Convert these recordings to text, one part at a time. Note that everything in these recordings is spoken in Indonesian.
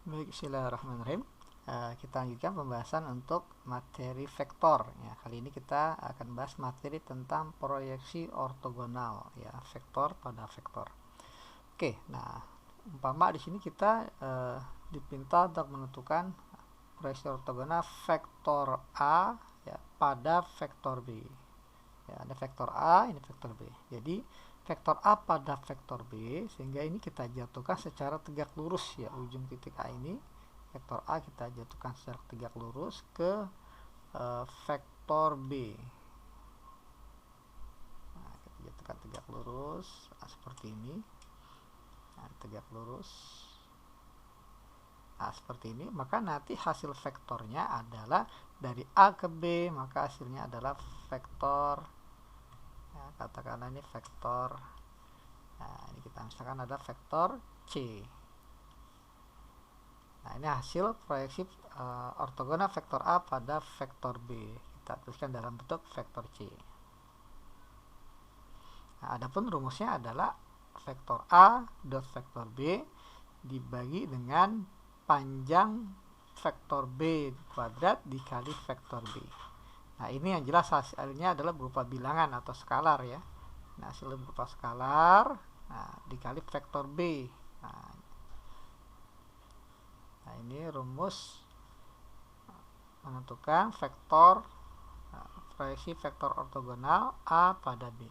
Baik, bismillahirrahmanirrahim. Kita lanjutkan pembahasan untuk materi vektor. Ya, kali ini kita akan bahas materi tentang proyeksi ortogonal, ya, vektor pada vektor. Oke, nah, umpama di sini kita dipinta untuk menentukan proyeksi ortogonal vektor A, ya, pada vektor B. Ya, ada vektor A, ini vektor B. Jadi vektor A pada vektor B, sehingga ini kita jatuhkan secara tegak lurus, ya, ujung titik A ini vektor A kita jatuhkan secara tegak lurus ke vektor B. Nah, kita jatuhkan tegak lurus, seperti ini. Nah, tegak lurus, seperti ini. Maka nanti hasil vektornya adalah dari A ke B, maka hasilnya adalah vektor, ya, katakanlah ini vektor, nah ini kita misalkan ada vektor C. Nah, ini hasil proyeksi ortogonal vektor A pada vektor B. Kita tuliskan dalam bentuk vektor C. Nah, adapun rumusnya adalah vektor A dot vektor B dibagi dengan panjang vektor B kuadrat dikali vektor B. Nah, ini yang jelas hasilnya adalah berupa bilangan atau skalar, ya. Nah, hasilnya berupa skalar, nah, dikali vektor B. Nah, ini rumus menentukan vektor proyeksi vektor ortogonal A pada B.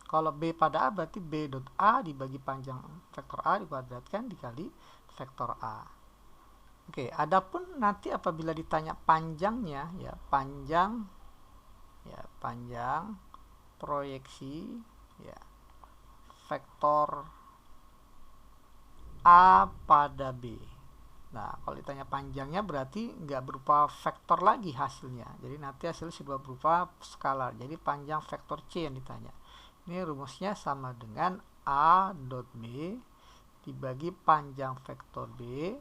Kalau B pada A berarti B dot A dibagi panjang vektor A dikuadratkan dikali vektor A. Oke, adapun nanti apabila ditanya panjangnya, ya, panjang proyeksi, ya, vektor A pada B. Nah, kalau ditanya panjangnya berarti nggak berupa vektor lagi hasilnya. Jadi nanti hasilnya sudah berupa skalar. Jadi panjang vektor C yang ditanya. Ini rumusnya sama dengan A dot B dibagi panjang vektor B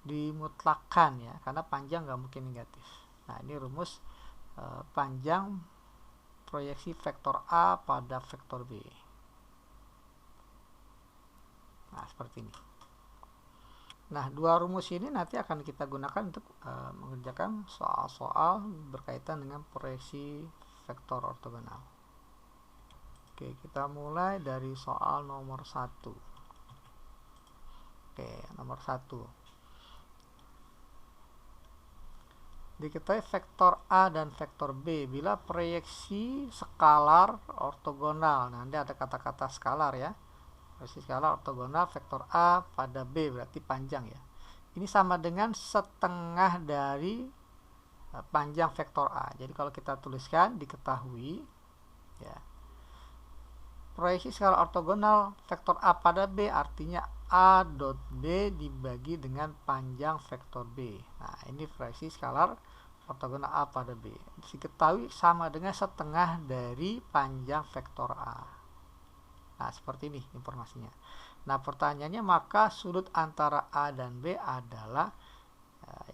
dimutlakkan, ya, karena panjang nggak mungkin negatif. Nah, ini rumus panjang proyeksi vektor A pada vektor B. Nah, seperti ini. Nah, dua rumus ini nanti akan kita gunakan untuk mengerjakan soal-soal berkaitan dengan proyeksi vektor ortogonal. Oke, kita mulai dari soal nomor 1. Oke, nomor 1. Diketahui vektor A dan vektor B bila proyeksi skalar ortogonal. Nah, nanti ada kata-kata skalar, ya. Proyeksi skalar ortogonal vektor A pada B berarti panjang, ya. Ini sama dengan setengah dari panjang vektor A. Jadi kalau kita tuliskan diketahui, ya, proyeksi skalar ortogonal vektor A pada B artinya A dot B dibagi dengan panjang vektor B. Nah, ini proyeksi skalar ortogonal A pada B. Diketahui sama dengan setengah dari panjang vektor A. Nah, seperti ini informasinya. Nah, pertanyaannya maka sudut antara A dan B adalah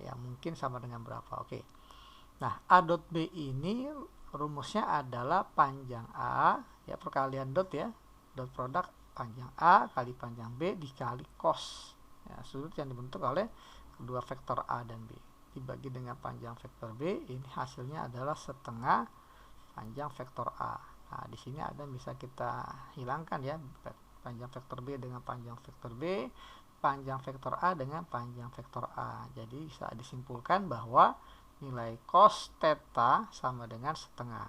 ya mungkin sama dengan berapa. Oke. Nah, A dot B ini rumusnya adalah panjang A, ya, perkalian dot, ya, dot produk panjang A kali panjang B dikali cos, ya, sudut yang dibentuk oleh kedua vektor A dan B dibagi dengan panjang vektor B. Ini hasilnya adalah setengah panjang vektor A. Nah, di sini ada bisa kita hilangkan, ya, panjang vektor B dengan panjang vektor B, panjang vektor A dengan panjang vektor A. Jadi bisa disimpulkan bahwa nilai cos theta sama dengan setengah.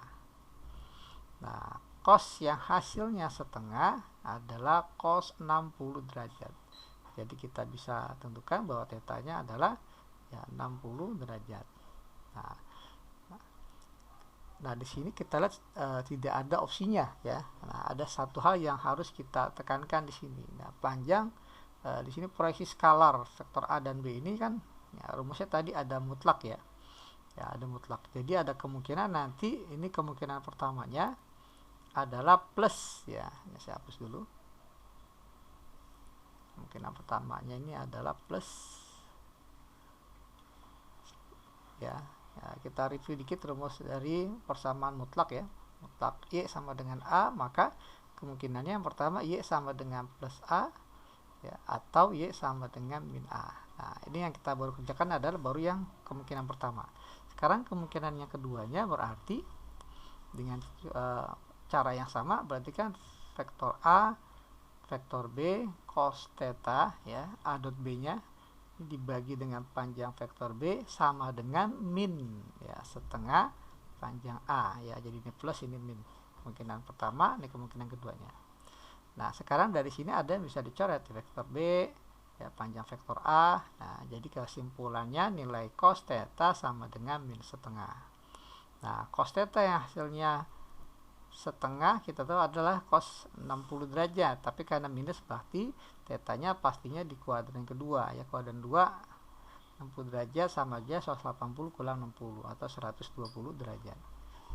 Nah, cos yang hasilnya setengah adalah cos 60 derajat. Jadi kita bisa tentukan bahwa tetanya adalah, ya, 60 derajat. Nah, di sini kita lihat tidak ada opsinya, ya. Nah, ada satu hal yang harus kita tekankan di sini. Nah, panjang di sini proyeksi skalar vektor A dan B ini kan, ya, rumusnya tadi ada mutlak, ya. Ya, ada mutlak. Jadi ada kemungkinan nanti ini kemungkinan pertamanya adalah plus, ya. Ini saya hapus dulu. Kemungkinan pertamanya ini adalah plus, ya. Ya, kita review dikit rumus dari persamaan mutlak, ya. Mutlak Y sama dengan A, maka kemungkinannya yang pertama Y sama dengan plus A, ya, atau Y sama dengan min A. Nah, ini yang kita baru kerjakan adalah baru yang kemungkinan pertama. Sekarang kemungkinan yang keduanya berarti dengan cara yang sama, berarti kan vektor A, vektor B, cos theta ya, A dot B nya dibagi dengan panjang vektor B sama dengan min ya, setengah panjang A ya, jadi ini plus ini min. Kemungkinan pertama, ini kemungkinan keduanya. Nah, sekarang dari sini ada yang bisa dicoret vektor B ya, panjang vektor A. Nah, jadi kesimpulannya nilai cos theta sama dengan min setengah. Nah, cos theta yang hasilnya setengah kita tahu adalah cos 60 derajat, tapi karena minus berarti tetanya pastinya di kuadran kedua ya, kuadran 2 60 derajat sama aja 180 kurang 60 atau 120 derajat.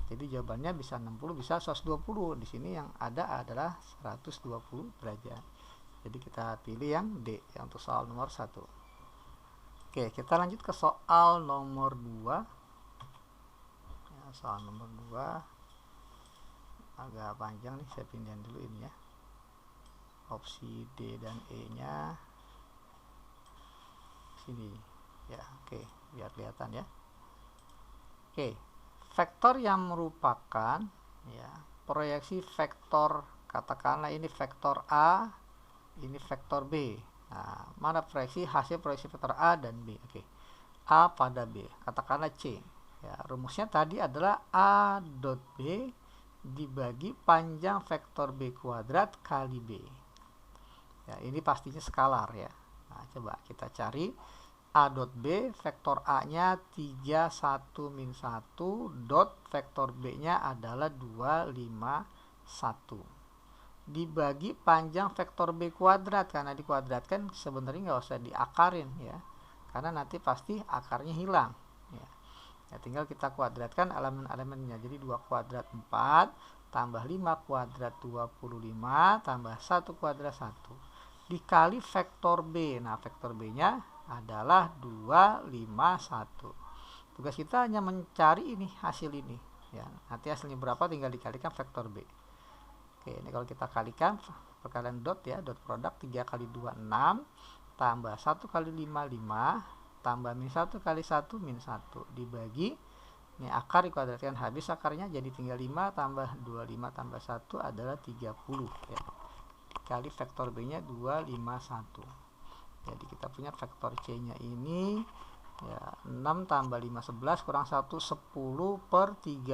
Jadi jawabannya bisa 60 bisa 120. Di sini yang ada adalah 120 derajat. Jadi kita pilih yang D ya, untuk soal nomor 1. Oke, kita lanjut ke soal nomor 2. Ya, soal nomor 2 agak panjang nih, saya pindahin dulu ini ya. Opsi D dan E nya sini ya. Oke, biar kelihatan ya. Oke, vektor yang merupakan ya proyeksi vektor, katakanlah ini vektor A, ini vektor B. Nah, mana proyeksi hasil proyeksi vektor A dan B? Oke, A pada B, katakanlah C ya. Rumusnya tadi adalah A dot B dibagi panjang vektor B kuadrat kali B ya, ini pastinya skalar ya. Nah, coba kita cari A dot B, vektor A nya 3, 1, min 1, dot vektor B nya adalah 2, 5, 1 dibagi panjang vektor B kuadrat. Karena dikuadratkan sebenarnya nggak usah diakarin ya, karena nanti pasti akarnya hilang ya. Ya, tinggal kita kuadratkan elemen-elemennya. Jadi 2 kuadrat 4 tambah 5 kuadrat 25 tambah 1 kuadrat 1 dikali vektor B. Nah, vektor B nya adalah 2, 5, 1. Tugas kita hanya mencari ini, hasil ini ya. Nanti hasilnya berapa tinggal dikalikan vektor B. Oke, ini kalau kita kalikan perkalian dot ya, dot produk 3 kali 2 6 tambah 1 kali 5 5 tambah min 1 kali 1 min 1 dibagi ini akar dikuadratkan habis akarnya, jadi tinggal 5 tambah 25 tambah 1 adalah 30 ya, dikali vektor B nya 2, 5, 1. Jadi kita punya vektor C nya ini ya, 6 tambah 5 11 kurang 1 10 per 30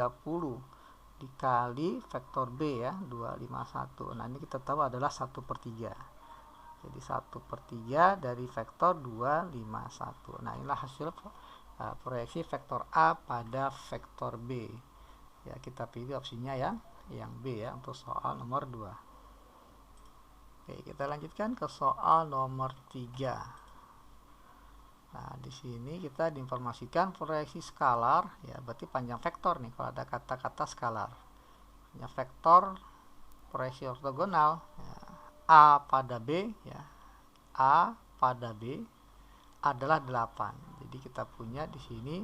dikali vektor B ya, 2, 5, 1. Nah, ini kita tahu adalah 1 per 3. Jadi 1 per 3 dari vektor 2, 5, 1. Nah, inilah hasil proyeksi vektor A pada vektor B ya. Kita pilih opsinya yang B ya, untuk soal nomor 2. Oke, kita lanjutkan ke soal nomor 3. Nah, di sini kita diinformasikan proyeksi skalar ya, berarti panjang vektor nih kalau ada kata-kata skalar. Ya, vektor proyeksi ortogonal ya, A pada B ya, A pada B adalah 8. Jadi kita punya di sini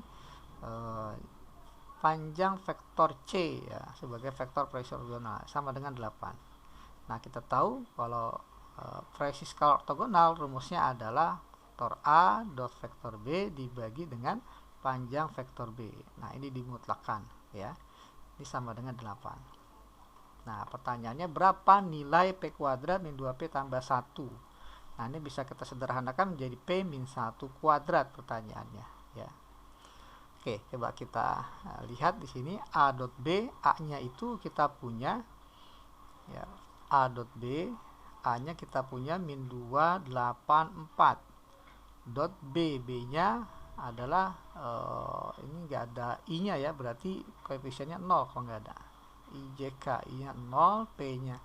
panjang vektor C ya sebagai vektor proyeksi ortogonal sama dengan 8. Nah, kita tahu kalau proyeksi skalar ortogonal rumusnya adalah vektor A dot vektor B dibagi dengan panjang vektor B. Nah, ini dimutlakkan ya. Ini sama dengan 8. Nah, pertanyaannya berapa nilai P kuadrat min 2P tambah 1? Nah, ini bisa kita sederhanakan menjadi P min 1 kuadrat pertanyaannya ya. Oke, coba kita lihat di sini A dot B, A-nya itu kita punya ya, A dot B, A-nya kita punya min 2, 8, 4 dot B, B-nya adalah ini enggak ada I-nya ya, berarti koefisiennya 0 kalau enggak ada. IJK, I-nya 0, P-nya,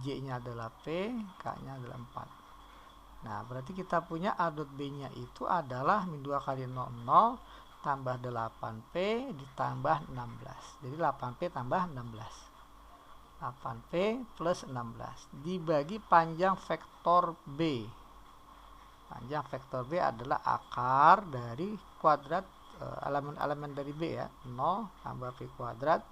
J-nya adalah P, K-nya adalah 4. Nah, berarti kita punya A dot B-nya itu adalah min 2 kali 0, 0 tambah 8P ditambah 16. Jadi 8P tambah 16. 8P plus 16 dibagi panjang vektor B. Panjang vektor B adalah akar dari kuadrat elemen-elemen dari B ya. 0 tambah P kuadrat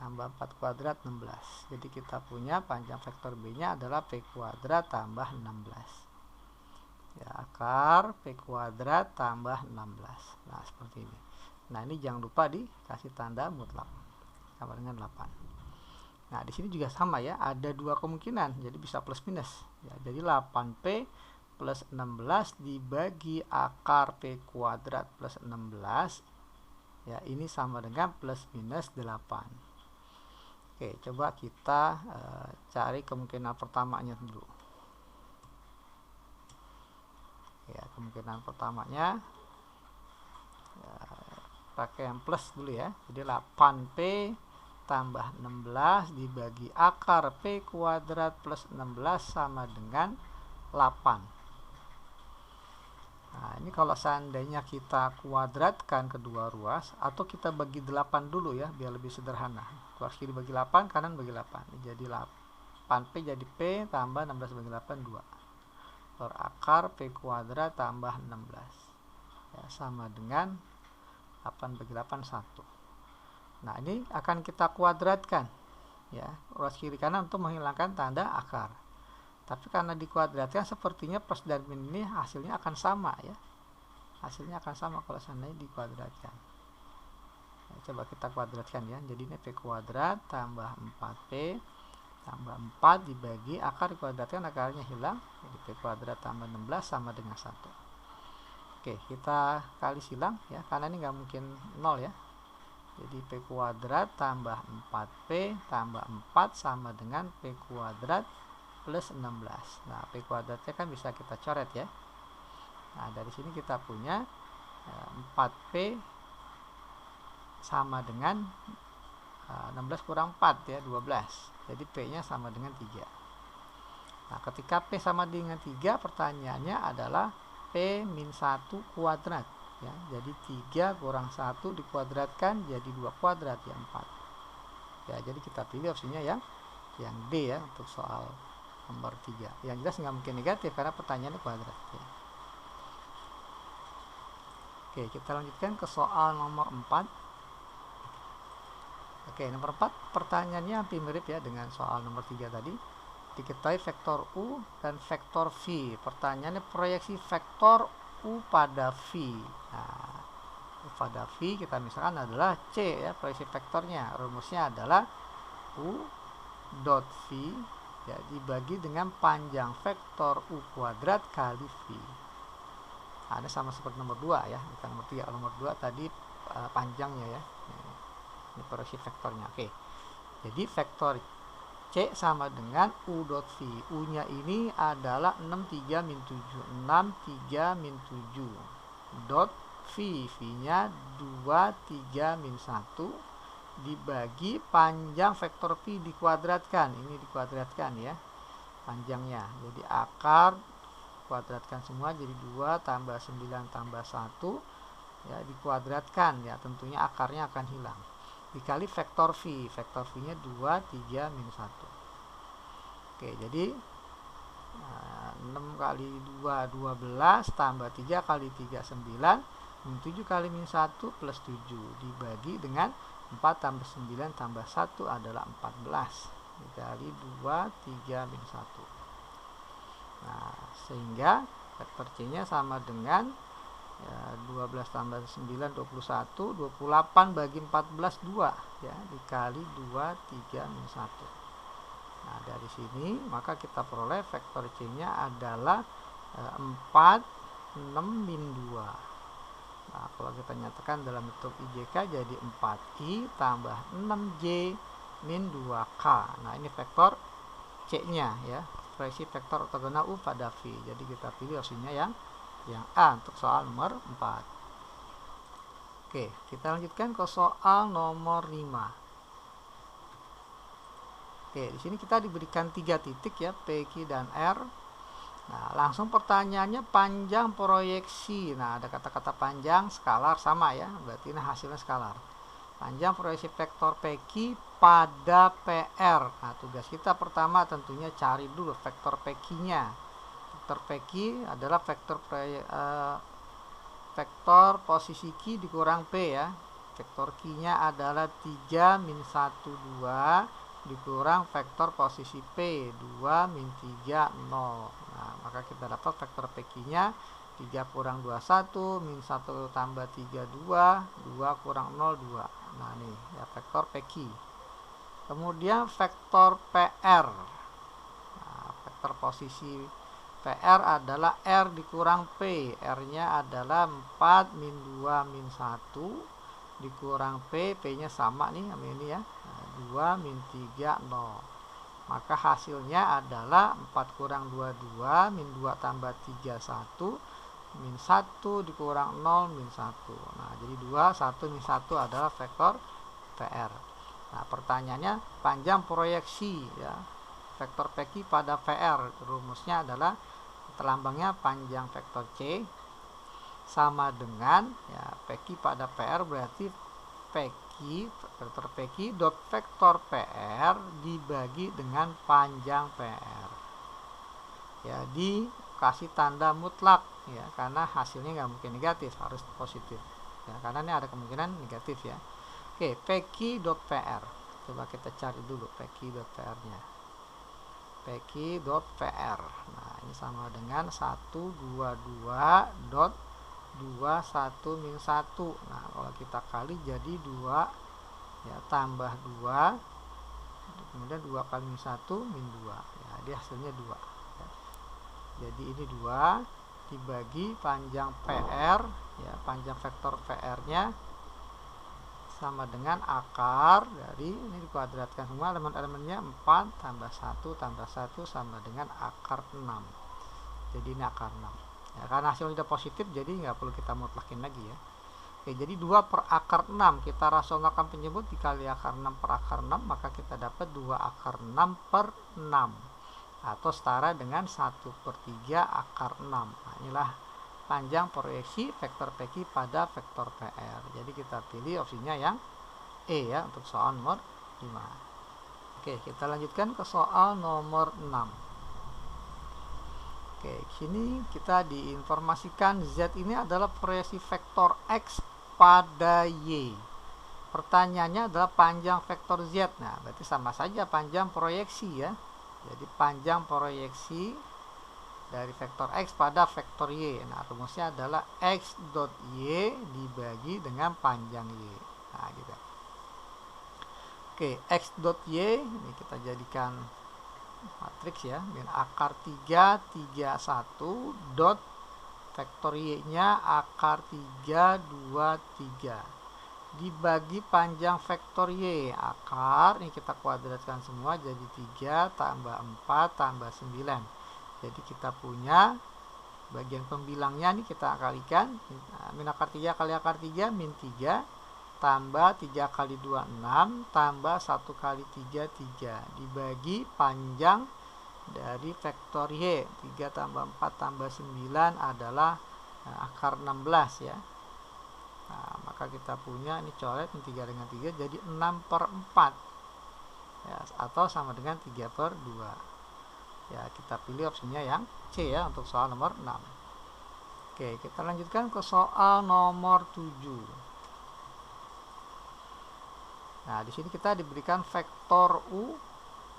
tambah 4 kuadrat 16. Jadi kita punya panjang vektor B nya adalah P kuadrat tambah 16. Ya, akar P kuadrat tambah 16. Nah, seperti ini. Nah, ini jangan lupa dikasih tanda mutlak sama dengan 8. Nah, di sini juga sama ya, ada dua kemungkinan, jadi bisa plus minus. Ya, jadi 8P plus 16 dibagi akar P kuadrat plus 16. Ya, ini sama dengan plus minus 8. Oke, coba kita cari kemungkinan pertamanya dulu. Ya, kemungkinan pertamanya ya, pakai yang plus dulu ya. Jadi 8P tambah 16 dibagi akar P kuadrat plus 16 sama dengan 8. Nah, ini kalau seandainya kita kuadratkan kedua ruas, atau kita bagi 8 dulu ya, biar lebih sederhana. Ruas kiri bagi 8, kanan bagi 8. Jadi 8P jadi P tambah 16 bagi 8, 2. Akar P kuadrat tambah 16 ya, sama dengan 8 bagi 8, 1. Nah, ini akan kita kuadratkan ya, ruas kiri kanan untuk menghilangkan tanda akar. Tapi karena dikuadratkan, sepertinya plus dan min ini hasilnya akan sama ya. Hasilnya akan sama kalau seandainya dikuadratkan. Nah, coba kita kuadratkan ya. Jadi ini P kuadrat tambah 4P tambah 4 dibagi akar dikuadratkan, akarnya hilang. Jadi P kuadrat tambah 16 sama dengan 1. Oke, kita kali silang ya, karena ini nggak mungkin 0 ya. Jadi P kuadrat tambah 4P tambah 4 sama dengan P kuadrat plus 16. Nah, P kuadratnya kan bisa kita coret ya. Nah, dari sini kita punya 4P sama dengan 16 kurang 4 ya, 12. Jadi P-nya sama dengan 3. Nah, ketika P sama dengan 3, pertanyaannya adalah P min 1 kuadrat ya. Jadi 3 kurang 1 dikuadratkan jadi 2 kuadrat ya, 4. Ya, jadi kita pilih opsinya yang D ya untuk soal nomor 3. Yang jelas nggak mungkin negatif karena pertanyaannya kuadrat ya. Oke, kita lanjutkan ke soal nomor 4. Oke, nomor 4 pertanyaannya hampir mirip ya dengan soal nomor 3 tadi. Diketahui vektor U dan vektor V. Pertanyaannya proyeksi vektor U pada V. Nah, U pada V kita misalkan adalah C ya, proyeksi vektornya. Rumusnya adalah U dot V ya, dibagi dengan panjang vektor U kuadrat kali V. Ada sama seperti nomor 2 ya, bukan nomor 3. Nomor 2 tadi panjangnya ya. Ini proyeksi vektornya. Oke. Jadi vektor C sama dengan U dot V. U-nya ini adalah 63 min 7. 63 min 7. Dot V. V-nya 23 min 1 dibagi panjang vektor V dikuadratkan. Ini dikuadratkan ya panjangnya. Jadi akar kuadratkan semua jadi 2 tambah 9 tambah 1 ya, dikuadratkan ya, tentunya akarnya akan hilang. Dikali vektor V. Vektor V-nya 2, 3, min 1. Oke, jadi 6 kali 2, 12, tambah 3 kali 3, 9, min 7 kali min 1 plus 7. Dibagi dengan 4 tambah 9 tambah 1 adalah 14. Dikali 2, 3, min 1. Nah, sehingga vektor C-nya sama dengan ya, 12 tambah 9, 21, 28 bagi 14, 2 ya, dikali 2, 3, min 1. Nah, dari sini maka kita peroleh vektor C-nya adalah 4, 6, min 2. Nah, kalau kita nyatakan dalam bentuk IJK jadi 4I tambah 6J min 2K. Nah, ini vektor C-nya ya, proyeksi vektor ortogonal U pada V. Jadi kita pilih opsinya yang A untuk soal nomor 4. Oke, kita lanjutkan ke soal nomor 5. Oke, di sini kita diberikan 3 titik ya, P, Q, dan R. Nah, langsung pertanyaannya panjang proyeksi. Nah, ada kata-kata panjang, skalar sama ya, berarti ini hasilnya skalar. Panjang proyeksi vektor PQ pada PR. Nah, tugas kita pertama tentunya cari dulu vektor PQ-nya. Vektor PQ adalah vektor posisi Q dikurang P ya. Vektor Q-nya adalah 3, min 1, 2 dikurang vektor posisi P 2 min 3 0. Nah, maka kita dapat vektor PQ nya 3 kurang 2 1 min 1 tambah 3 2 2 kurang 0 2. Nah ini ya vektor PQ. Kemudian vektor PR. Nah, vektor posisi PR adalah R dikurang P. R nya adalah 4 min 2 min 1 dikurang P, P nya sama nih sama ini ya, 2 min 3 0. Maka hasilnya adalah 4 kurang 2 2 min 2 tambah 3 1 min 1 dikurang 0 min 1. Nah jadi 2 1 min 1 adalah vektor PR. Nah pertanyaannya panjang proyeksi ya vektor PQ pada PR, rumusnya adalah terlambangnya panjang vektor C sama dengan ya PQ pada PR, berarti PQ vektor PQ dot vektor PR dibagi dengan panjang PR ya, dikasih tanda mutlak ya, karena hasilnya nggak mungkin negatif, harus positif ya, karena ini ada kemungkinan negatif ya. Oke, PQ dot PR coba kita cari dulu PQ dot PR nya. PQ dot PR, nah ini sama dengan 122 dot 2 1 min 1. Nah kalau kita kali jadi 2 ya, tambah 2 kemudian 2 kali min 1 min 2 ya, jadi hasilnya 2 ya. Jadi ini 2 dibagi panjang PR ya, panjang vektor PR nya sama dengan akar dari ini, dikuadratkan semua elemen-elemennya 4 tambah 1 tambah 1 sama dengan akar 6. Jadi ini akar 6 ya, karena hasilnya sudah positif jadi nggak perlu kita mutlakin lagi ya. Oke, jadi 2 per akar 6 kita rasionalkan penyebut dikali akar 6 per akar 6, maka kita dapat 2 akar 6 per 6 atau setara dengan 1 per 3 akar 6. Nah inilah panjang proyeksi vektor PQ pada vektor PR. Jadi kita pilih opsinya yang E ya untuk soal nomor 5. Oke, kita lanjutkan ke soal nomor 6. Oke, sini kita diinformasikan Z ini adalah proyeksi vektor X pada Y. Pertanyaannya adalah panjang vektor Z. Nah, berarti sama saja panjang proyeksi ya. Jadi panjang proyeksi dari vektor X pada vektor Y. Nah, rumusnya adalah X dot Y dibagi dengan panjang Y. Nah, gitu. Oke, X dot Y ini kita jadikan matriks ya, dengan akar 3 3 1 dot vektor Y nya akar 3 2 3 dibagi panjang vektor Y. Akar ini kita kuadratkan semua jadi 3 tambah 4 tambah 9. Jadi kita punya bagian pembilangnya nih kita kalikan, min akar 3 kali akar 3 min 3 tambah 3 kali 2 6 tambah 1 kali 3 3 dibagi panjang dari vektor Y. 3 tambah 4 tambah 9 adalah akar 16 ya. Nah, maka kita punya ini coret 3 dengan 3 jadi 6 per 4 ya, atau sama dengan 3 per 2 ya. Kita pilih opsinya yang C ya untuk soal nomor 6. Oke, kita lanjutkan ke soal nomor 7. Nah, di sini kita diberikan vektor U,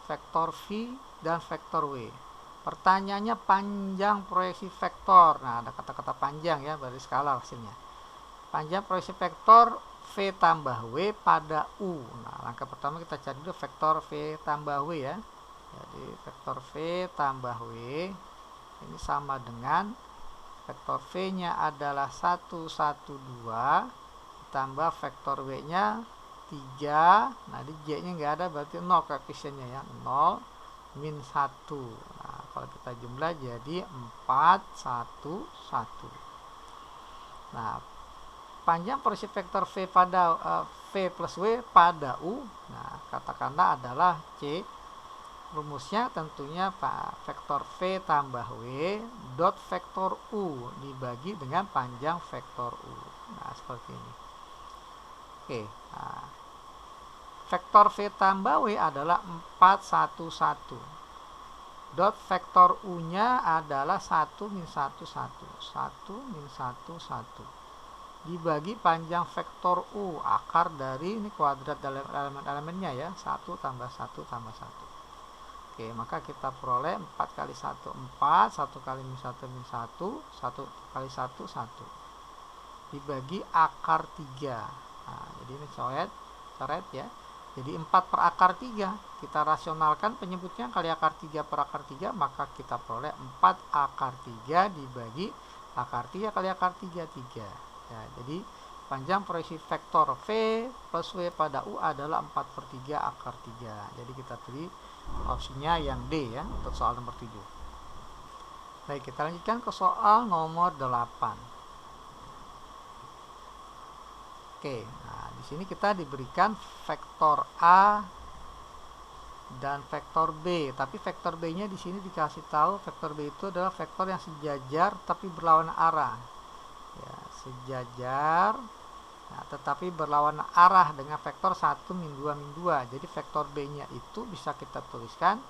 vektor V, dan vektor W. Pertanyaannya panjang proyeksi vektor. Nah, ada kata-kata panjang ya, berarti skalar hasilnya. Panjang proyeksi vektor V tambah W pada U. Nah, langkah pertama kita cari dulu vektor V tambah W ya. Jadi vektor V tambah W ini sama dengan vektor V-nya adalah 1 1 2 ditambah vektor W-nya 3. Nah di J nya nggak ada berarti 0 koefisiennya ya, 0 min 1. Nah kalau kita jumlah jadi 4 1 1. Nah panjang proyeksi vektor V pada V plus W pada U, nah katakanlah adalah C. Rumusnya tentunya vektor V tambah W dot vektor U dibagi dengan panjang vektor U. Nah seperti ini. Oke, nah vektor V tambah W adalah 4 1 1 dot vektor U nya adalah 1 min 1 1 1 min 1 1. dibagi panjang vektor U, akar dari ini kuadrat dalam elemen-elemennya ya, 1 tambah 1 tambah 1. Oke, maka kita peroleh 4 kali 1 4, 1 kali min 1 min 1, 1 kali 1 1 dibagi akar 3. Nah, jadi ini coret ya. Jadi 4 per akar 3, kita rasionalkan penyebutnya kali akar 3 per akar 3, maka kita peroleh 4 akar 3 dibagi akar 3 kali akar 3, 3. Ya, jadi panjang proyeksi vektor V plus W pada U adalah 4/3 akar 3. Jadi kita pilih opsinya yang D ya untuk soal nomor 7. Baik, kita lanjutkan ke soal nomor 8. Oke, nah di sini kita diberikan vektor A dan vektor B, tapi vektor B-nya di sini dikasih tahu vektor B itu adalah vektor yang sejajar tapi berlawanan arah. Ya, sejajar nah, tetapi berlawanan arah dengan vektor 1 min 2 min 2. Jadi vektor B-nya itu bisa kita tuliskan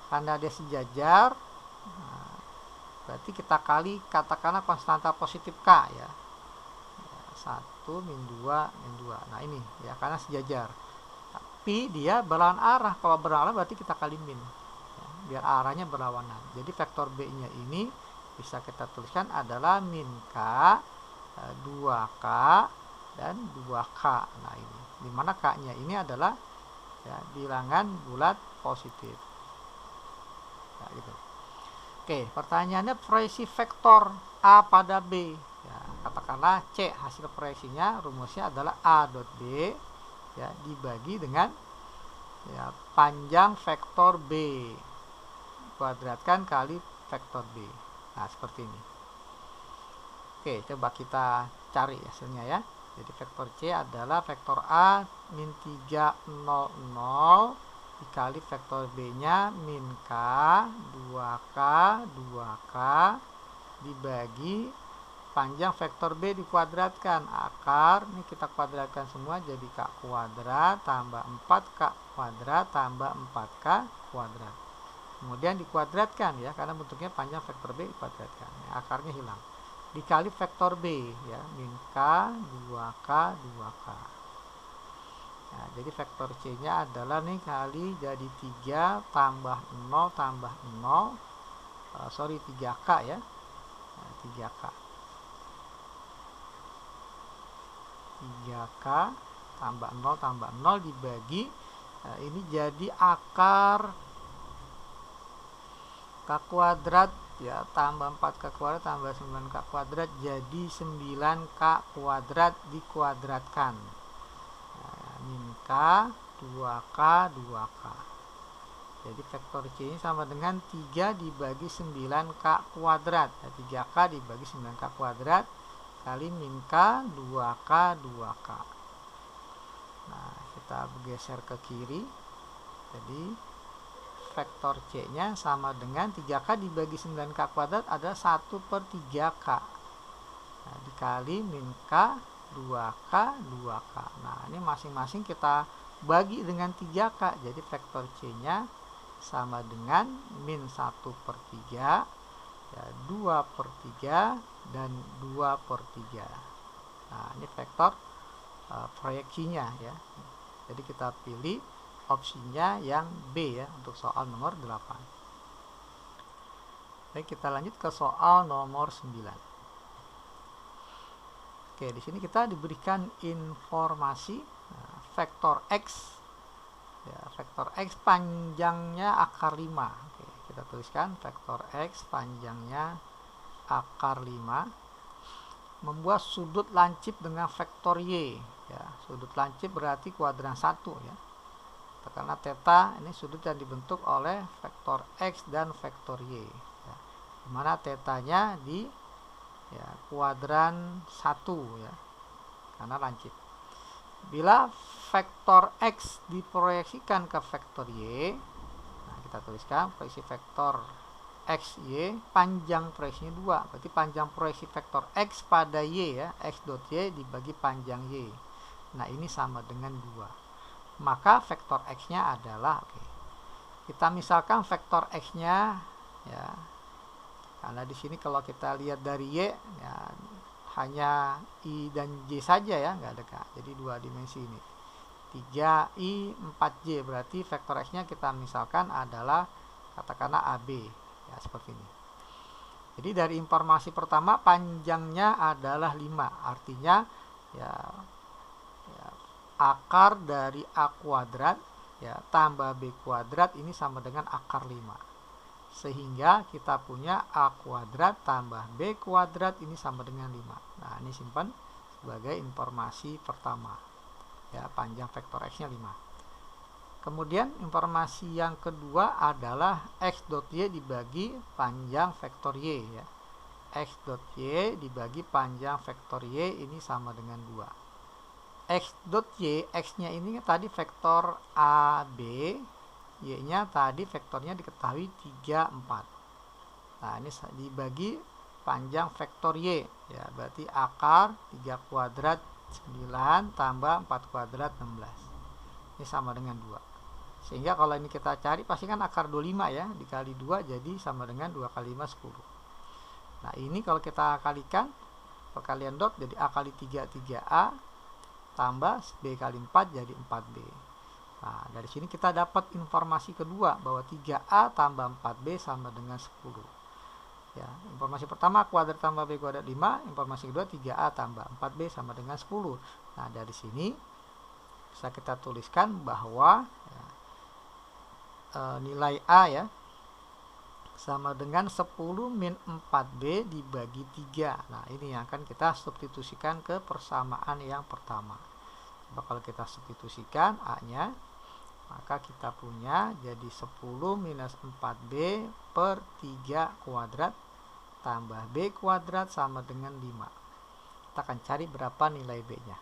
karena dia sejajar. Nah, berarti kita kali katakanlah konstanta positif K ya. 1 min 2 min 2. Nah ini ya karena sejajar. Tapi dia berlawanan arah. Kalau berlawanan berarti kita kali min. Ya, biar arahnya berlawanan. Jadi vektor B-nya ini bisa kita tuliskan adalah min K, 2K, dan 2K. Nah ini. Dimana K-nya ini adalah ya, bilangan bulat positif. Ya, gitu. Oke, pertanyaannya proyeksi vektor A pada B. Ya, katakanlah C hasil proyeksinya, rumusnya adalah A dot B ya, dibagi dengan ya, panjang vektor B kuadratkan kali vektor B. Nah seperti ini. Oke, coba kita cari hasilnya ya. Jadi vektor C adalah vektor A min 3 0 0 dikali vektor B nya min K 2K 2K dibagi panjang vektor B dikuadratkan, akar ini kita kuadratkan semua jadi K kuadrat tambah 4K kuadrat tambah 4K kuadrat, kemudian dikuadratkan ya karena bentuknya panjang vektor B dikuadratkan ya, akarnya hilang, dikali vektor B ya min K 2K 2K. Nah, jadi vektor C nya adalah nih kali jadi 3 tambah 0 tambah 0 3K ya, nah, 3K 3K tambah 0 dibagi ini jadi akar K kuadrat ya tambah 4K kuadrat tambah 9K kuadrat jadi 9K kuadrat dikuadratkan min K 2K 2K. Jadi vektor C ini sama dengan 3 dibagi 9K kuadrat ya, 3K dibagi 9K kuadrat kali min K 2K 2K. Nah kita bergeser ke kiri, jadi vektor C nya sama dengan 3K dibagi 9K kuadrat adalah 1/3K nah, dikali min K 2K 2K. Nah ini masing-masing kita bagi dengan 3K, jadi vektor C nya sama dengan min 1/3 ya, 2/3 dan 2/3. Nah ini vektor proyeksinya ya, jadi kita pilih opsinya yang B ya untuk soal nomor 8. Baik, kita lanjut ke soal nomor 9. Oke, di sini kita diberikan informasi vektor X ya, vektor X panjangnya akar 5. Oke, kita tuliskan vektor X panjangnya akar 5 membuat sudut lancip dengan vektor Y ya, sudut lancip berarti kuadran 1 ya, karena theta ini sudut yang dibentuk oleh vektor X dan vektor Y ya, dimana tetanya di ya, kuadran 1 ya, karena lancip. Bila vektor X diproyeksikan ke vektor Y, nah kita tuliskan proyeksi vektor X Y, panjang proyeksinya 2, berarti panjang proyeksi vektor X pada Y ya, X dot Y dibagi panjang Y. Nah ini sama dengan 2, maka vektor X nya adalah kita misalkan vektor X nya ya, karena di sini kalau kita lihat dari Y ya, H hanya I dan J saja ya, nggak ada K. Jadi 2 dimensi ini. 3I 4J, berarti vektor X-nya kita misalkan adalah katakanlah AB ya, seperti ini. Jadi dari informasi pertama panjangnya adalah 5, artinya ya akar dari A kuadrat ya tambah B kuadrat ini sama dengan akar 5. Sehingga kita punya A kuadrat tambah B kuadrat ini sama dengan 5. Nah, ini simpan sebagai informasi pertama. Ya, panjang vektor X-nya 5. Kemudian informasi yang kedua adalah X dot Y dibagi panjang vektor Y ya. X dot Y dibagi panjang vektor Y ini sama dengan 2. X dot Y, X-nya ini tadi vektor AB, Y-nya tadi vektornya diketahui 3, 4. Nah, ini dibagi panjang vektor Y ya, berarti akar 3 kuadrat 9 tambah 4 kuadrat 16. Ini sama dengan 2. Sehingga kalau ini kita cari pasti kan akar 25 ya, dikali 2 jadi sama dengan 2 kali 5 10. Nah, ini kalau kita kalikan perkalian dot jadi A kali 3 3A tambah B kali 4 jadi 4B. Nah, dari sini kita dapat informasi kedua bahwa 3A tambah 4B sama dengan 10. Ya, informasi pertama kuadrat tambah B kuadrat 5, informasi kedua 3A tambah 4B sama dengan 10. Nah, dari sini bisa kita tuliskan bahwa ya, nilai A ya sama dengan 10 min 4B dibagi 3. Nah, ini yang akan kita substitusikan ke persamaan yang pertama. Coba kalau kita substitusikan A-nya, maka kita punya jadi 10 minus 4B per 3 kuadrat tambah B kuadrat sama dengan 5. Kita akan cari berapa nilai B-nya.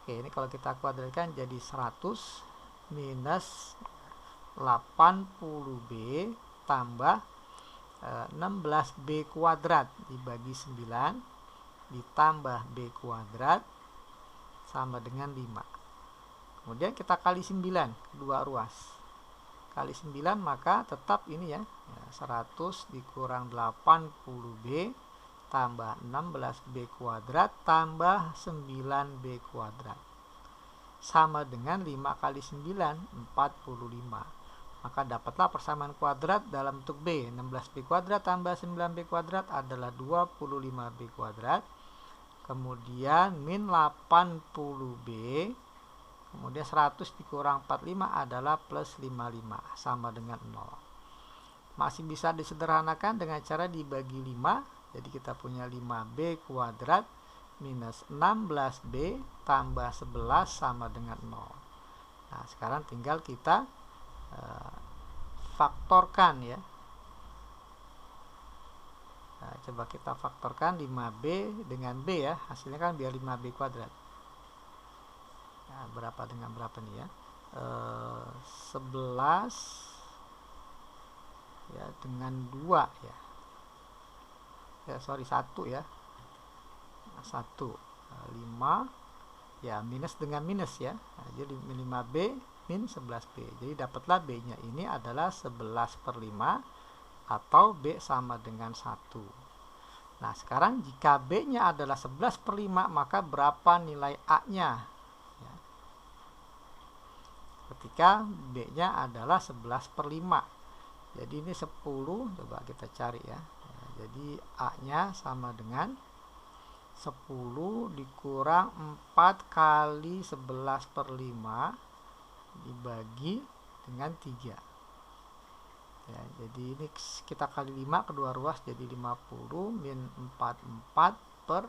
Oke, ini kalau kita kuadratkan jadi 100 minus 80B tambah 16B kuadrat dibagi 9 ditambah B kuadrat sama dengan 5. Kemudian kita kali 9 kedua ruas. Kali 9 maka tetap ini ya 100 dikurang 80B tambah 16B kuadrat tambah 9B kuadrat sama dengan 5 kali 9 45. Maka dapatlah persamaan kuadrat dalam bentuk B. 16B kuadrat tambah 9B kuadrat adalah 25B kuadrat. Kemudian min 80B. Kemudian 100 dikurang 45 adalah plus 55 sama dengan 0. Masih bisa disederhanakan dengan cara dibagi 5. Jadi kita punya 5B kuadrat minus 16B tambah 11 sama dengan 0. Nah, sekarang tinggal kita faktorkan ya. Nah, coba kita faktorkan 5B dengan B ya. Hasilnya kan biar 5B kuadrat. Nah, berapa dengan berapa nih ya? 11 ya dengan 2 ya. Ya, sorry 1 ya. 1 5 ya minus dengan minus ya. Nah, jadi 5B min 11B. Jadi dapatlah B-nya ini adalah 11/5 atau B sama dengan 1. Nah, sekarang jika B-nya adalah 11/5 maka berapa nilai A-nya? Ya. Ketika B-nya adalah 11/5. Jadi ini 10, coba kita cari ya. Jadi A-nya sama dengan 10 dikurang 4 kali 11/5 dibagi dengan 3 ya, jadi ini kita kali 5 kedua ruas jadi 50 min 44 per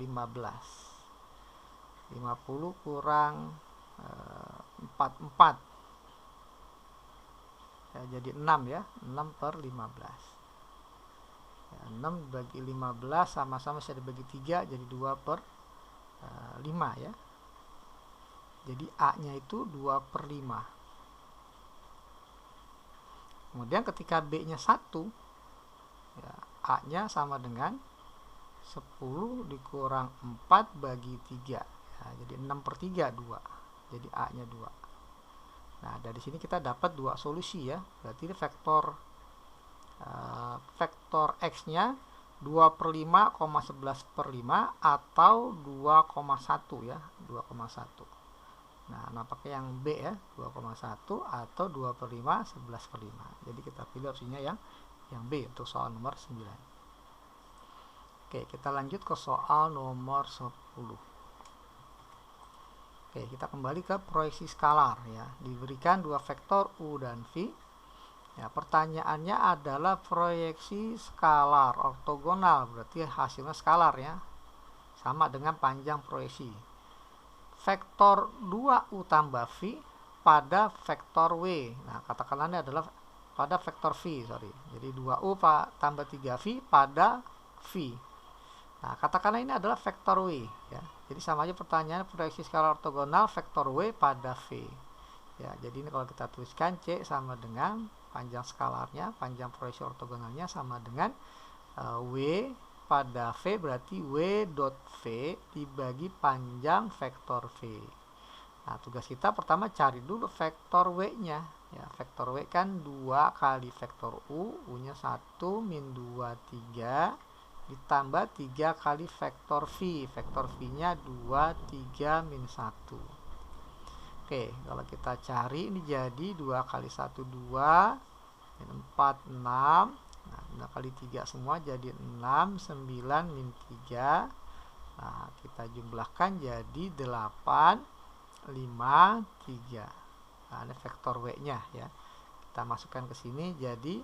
15. 50 kurang 44 ya, jadi 6 ya, 6 per 15 ya, 6 dibagi 15 sama-sama saya dibagi 3 jadi 2 per 5 ya. Jadi A-nya itu 2/5. Kemudian ketika B-nya 1, ya, A-nya sama dengan 10 dikurang 4 bagi 3. Ya, jadi 6/3, 2. Jadi A-nya 2. Nah, dari sini kita dapat 2 solusi ya. Berarti vektor X-nya 2/5,11/5 atau 2,1 ya, 2,1. Nah, nampaknya yang B ya, 2,1 atau 2/5 11/5. Jadi kita pilih opsinya yang B untuk soal nomor 9. Oke, kita lanjut ke soal nomor 10. Oke, kita kembali ke proyeksi skalar ya. Diberikan dua vektor U dan V. Ya, pertanyaannya adalah proyeksi skalar ortogonal, berarti hasilnya skalar ya. Sama dengan panjang proyeksi. Vektor 2U tambah V pada vektor W. Nah, katakanlah ini adalah pada vektor V, sorry. Jadi 2U tambah 3V pada V. Nah, katakanlah ini adalah vektor W ya. Jadi sama aja pertanyaannya proyeksi skalar ortogonal vektor W pada V. Ya, jadi ini kalau kita tuliskan C sama dengan panjang skalarnya, panjang proyeksi ortogonalnya sama dengan W pada V, berarti W dot V dibagi panjang vektor V. Nah, tugas kita pertama cari dulu vektor W-nya. Ya, vektor W kan 2 kali vektor U, U-nya 1, min 2, 3, ditambah 3 kali vektor V. Vektor V-nya 2, 3, min 1. Oke, kalau kita cari ini jadi 2 kali 1, 2, min 4, 6. Nah, 2 kali 3 semua jadi 6, 9, min 3. Nah, kita jumlahkan jadi 8, 5, 3. Nah, ini vektor W-nya ya. Kita masukkan ke sini jadi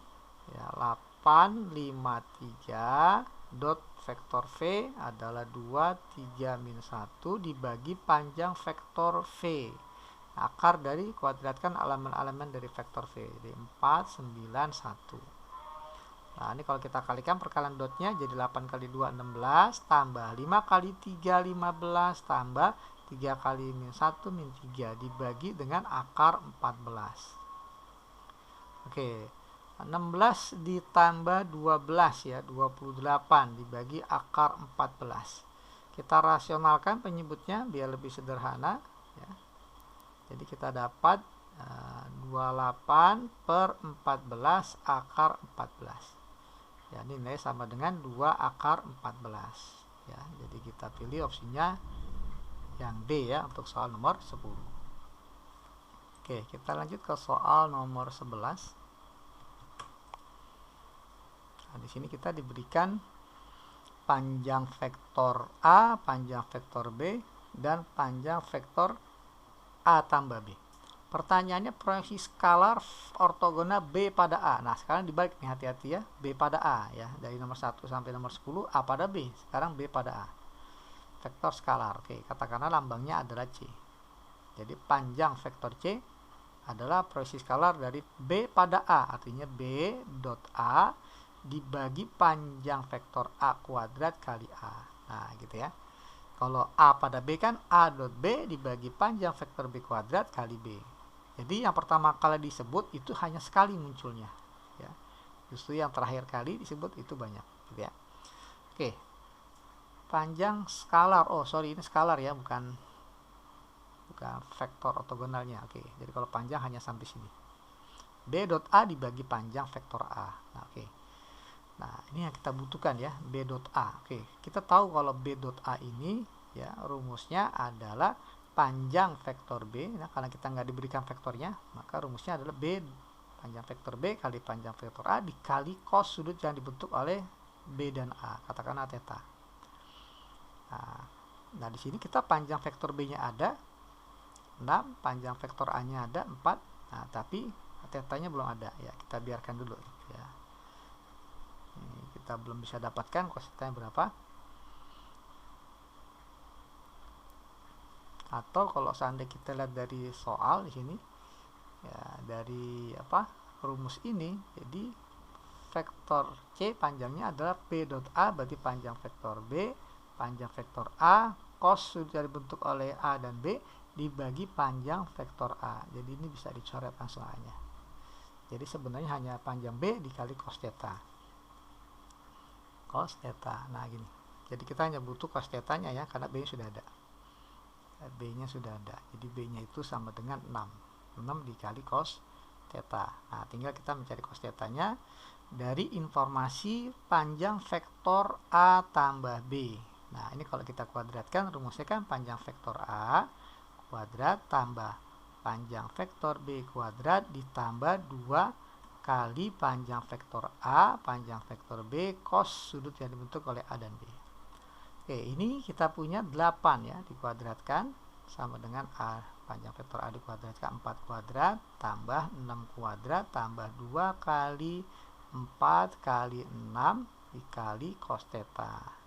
ya 8, 5, 3 dot vektor V adalah 2, 3, min 1 dibagi panjang vektor V. Akar dari kuadratkan elemen-elemen dari vektor V. Jadi 4, 9, 1. Nah, ini kalau kita kalikan perkalian dotnya jadi 8 kali 2, 16, tambah 5 kali 3, 15, tambah 3 kali min 1, min 3, dibagi dengan akar 14. Oke, 16 ditambah 12 ya, 28 dibagi akar 14. Kita rasionalkan penyebutnya biar lebih sederhana ya. Jadi kita dapat 28 per 14 akar 14. Ya, ini nilai sama dengan 2 akar 14. Ya, jadi kita pilih opsinya yang D ya untuk soal nomor 10. Oke, kita lanjut ke soal nomor 11. Nah, di sini kita diberikan panjang vektor A, panjang vektor B, dan panjang vektor A tambah B. Pertanyaannya proyeksi skalar ortogonal B pada A. Nah, sekarang dibalik nih, hati-hati ya. B pada A ya. Dari nomor 1 sampai nomor 10 A pada B. Sekarang B pada A. Vektor skalar. Oke, katakanlah lambangnya adalah C. Jadi panjang vektor C adalah proyeksi skalar dari B pada A. Artinya B dot A dibagi panjang vektor A kuadrat kali A. Nah, gitu ya. Kalau A pada B kan A dot B dibagi panjang vektor B kuadrat kali B. Jadi yang pertama kali disebut itu hanya sekali munculnya. Ya. Justru yang terakhir kali disebut itu banyak. Gitu ya. Oke. Panjang skalar. Oh sorry, ini skalar ya, bukan vektor ortogonalnya. Oke. Jadi kalau panjang hanya sampai sini. B dot A dibagi panjang vektor A. Nah, oke. Nah, ini yang kita butuhkan ya, B dot A. Oke, kita tahu kalau B dot A ini ya rumusnya adalah panjang vektor B. Nah, karena kita nggak diberikan vektornya, maka rumusnya adalah B panjang vektor B kali panjang vektor A dikali cos sudut yang dibentuk oleh B dan A. Katakanlah theta. Nah, di sini kita panjang vektor B-nya ada 6, panjang vektor A-nya ada 4. Nah, tapi theta-nya belum ada ya. Kita biarkan dulu ya. Kita belum bisa dapatkan cos theta berapa. Atau kalau seandainya kita lihat dari soal di sini ya, dari rumus ini, jadi vektor C panjangnya adalah P dot A, berarti panjang vektor B, panjang vektor A, cos sudah dibentuk oleh A dan B dibagi panjang vektor A. Jadi ini bisa dicoret langsung aja. Jadi sebenarnya hanya panjang B dikali cos theta. Cos theta. Nah, gini. Jadi kita hanya butuh cos theta-nya ya, karena B-nya sudah ada. B-nya sudah ada. Jadi B-nya itu sama dengan 6. 6 dikali cos theta. Nah, tinggal kita mencari cos theta-nya. dari informasi panjang vektor A tambah B. Nah, ini kalau kita kuadratkan, rumusnya kan panjang vektor A kuadrat tambah panjang vektor B kuadrat ditambah 2 kali panjang vektor A, panjang vektor B, cos sudut yang dibentuk oleh A dan B. Oke, ini kita punya 8 ya, dikuadratkan sama dengan A, panjang vektor A dikuadratkan 4 kuadrat tambah 6 kuadrat tambah 2 kali 4 kali 6 dikali cos theta.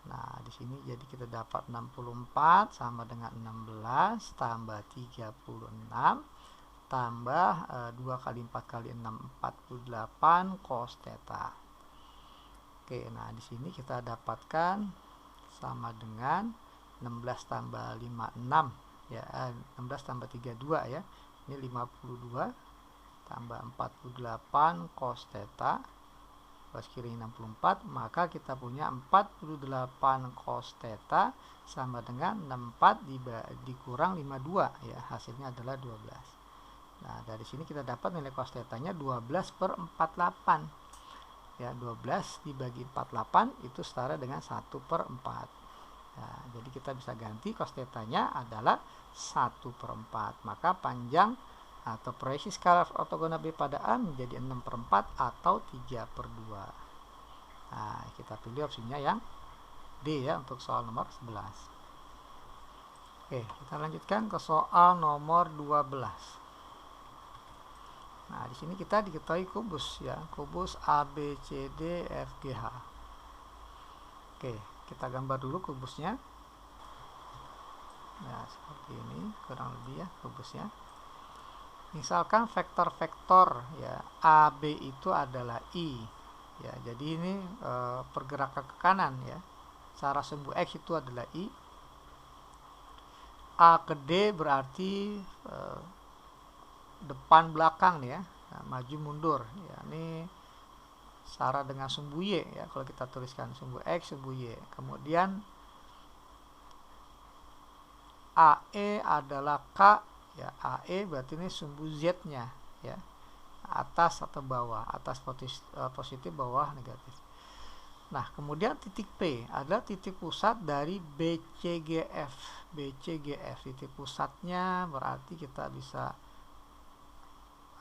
Nah, di sini jadi kita dapat 64 sama dengan 16 tambah 36 tambah 2 kali 4 kali 6 48 cos theta. Oke, nah di sini kita dapatkan sama dengan 16 tambah 5 6 ya, 16 tambah 32 ya. Ini 52 tambah 48 cos theta. Garis kiri 64, maka kita punya 48 cos theta sama dengan 64 dikurang 52 ya, hasilnya adalah 12. Nah, dari sini kita dapat nilai cos theta-nya 12/48. Ya, 12 dibagi 48 itu setara dengan 1/4. Nah, jadi kita bisa ganti cos theta-nya adalah 1/4. Maka panjang atau proyeksi skalar ortogonal B pada A menjadi 6/4 atau 3/2. Nah, kita pilih opsinya yang D ya untuk soal nomor 11. Oke, kita lanjutkan ke soal nomor 12. Nah, di sini kita diketahui kubus ya, kubus ABCD FGH. Oke, kita gambar dulu kubusnya. Nah, seperti ini kurang lebih ya kubusnya. Misalkan vektor-vektor ya AB itu adalah I. Ya, jadi ini pergerakan ke kanan ya. Secara sumbu X itu adalah I. A ke D berarti depan belakang ya, nah, maju mundur ya, ini setara dengan sumbu Y ya, kalau kita tuliskan sumbu X sumbu Y. Kemudian AE adalah K ya, AE berarti ini sumbu Z nya ya, atas atau bawah, atas positif bawah negatif. Nah, kemudian titik P adalah titik pusat dari BCGF. BCGF titik pusatnya berarti kita bisa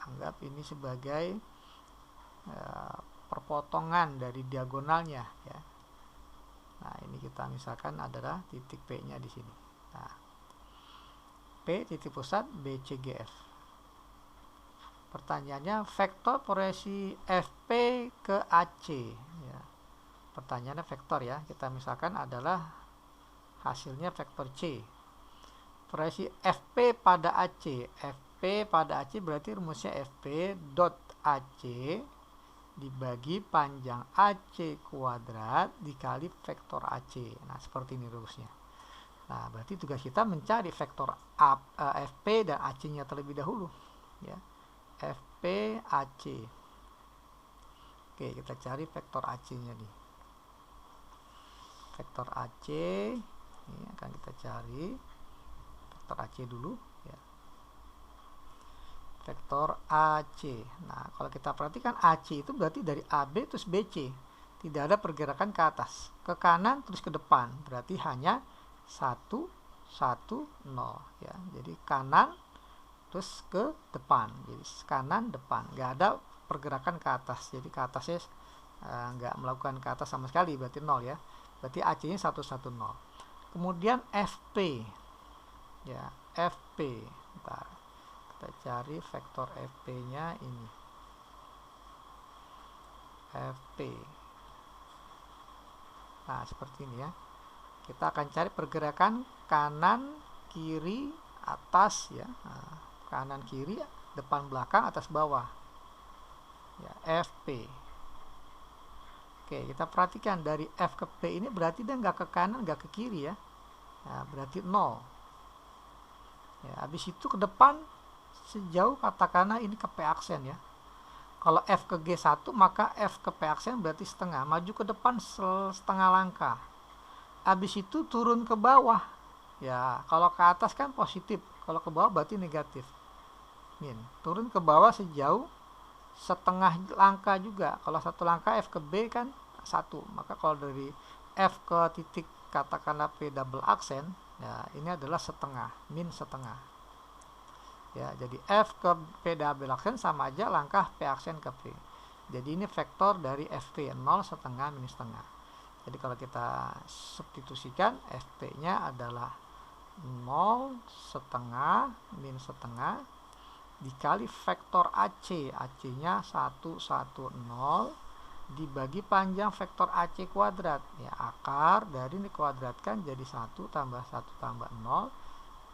anggap ini sebagai perpotongan dari diagonalnya ya. Nah, ini kita misalkan adalah titik P-nya di sini. Nah, P titik pusat BCGF. Pertanyaannya vektor proyeksi FP ke AC ya. Pertanyaannya vektor ya. Kita misalkan adalah hasilnya vektor C. Proyeksi FP pada AC. P pada AC berarti rumusnya FP dot AC dibagi panjang AC kuadrat dikali vektor AC. Nah, seperti ini rumusnya. Nah, berarti tugas kita mencari vektor FP dan AC-nya terlebih dahulu. Ya, FP AC. Oke, kita cari vektor AC-nya nih. Vektor AC ini akan kita cari vektor AC dulu. Ya. Vektor AC. Nah, kalau kita perhatikan AC itu berarti dari AB terus BC. Tidak ada pergerakan ke atas. Ke kanan terus ke depan. Berarti hanya 1, 1, 0. Ya. Jadi kanan terus ke depan. Jadi kanan, depan. Nggak ada pergerakan ke atas. Jadi ke atasnya nggak melakukan ke atas sama sekali. Berarti 0 ya. Berarti AC-nya 1, 1, 0. Kemudian FP. Ya, FP. Bentar. Kita cari vektor FP-nya ini. FP. Nah, seperti ini ya. Kita akan cari pergerakan kanan, kiri, atas ya. Nah, kanan, kiri, depan, belakang, atas, bawah. Ya, FP. Oke, kita perhatikan dari F ke P ini berarti dia nggak ke kanan, nggak ke kiri ya. Nah, berarti 0. Ya, habis itu ke depan sejauh katakanlah ini ke P aksen ya. Kalau F ke G1 maka F ke P aksen berarti setengah. Maju ke depan setengah langkah. Habis itu turun ke bawah. Ya, kalau ke atas kan positif. Kalau ke bawah berarti negatif. Turun ke bawah sejauh setengah langkah juga. Kalau satu langkah F ke B kan 1, maka kalau dari F ke titik katakanlah P double aksen, ya ini adalah setengah, min setengah. Ya, jadi F ke P double aksen sama aja langkah P aksen ke P. Jadi ini vektor dari FP 0 setengah min setengah. Jadi kalau kita substitusikan, FP-nya adalah 0 setengah min setengah dikali vektor AC. AC-nya 110 dibagi panjang vektor AC kuadrat. Ya, akar dari ini kuadratkan jadi 1 tambah 1 tambah 0.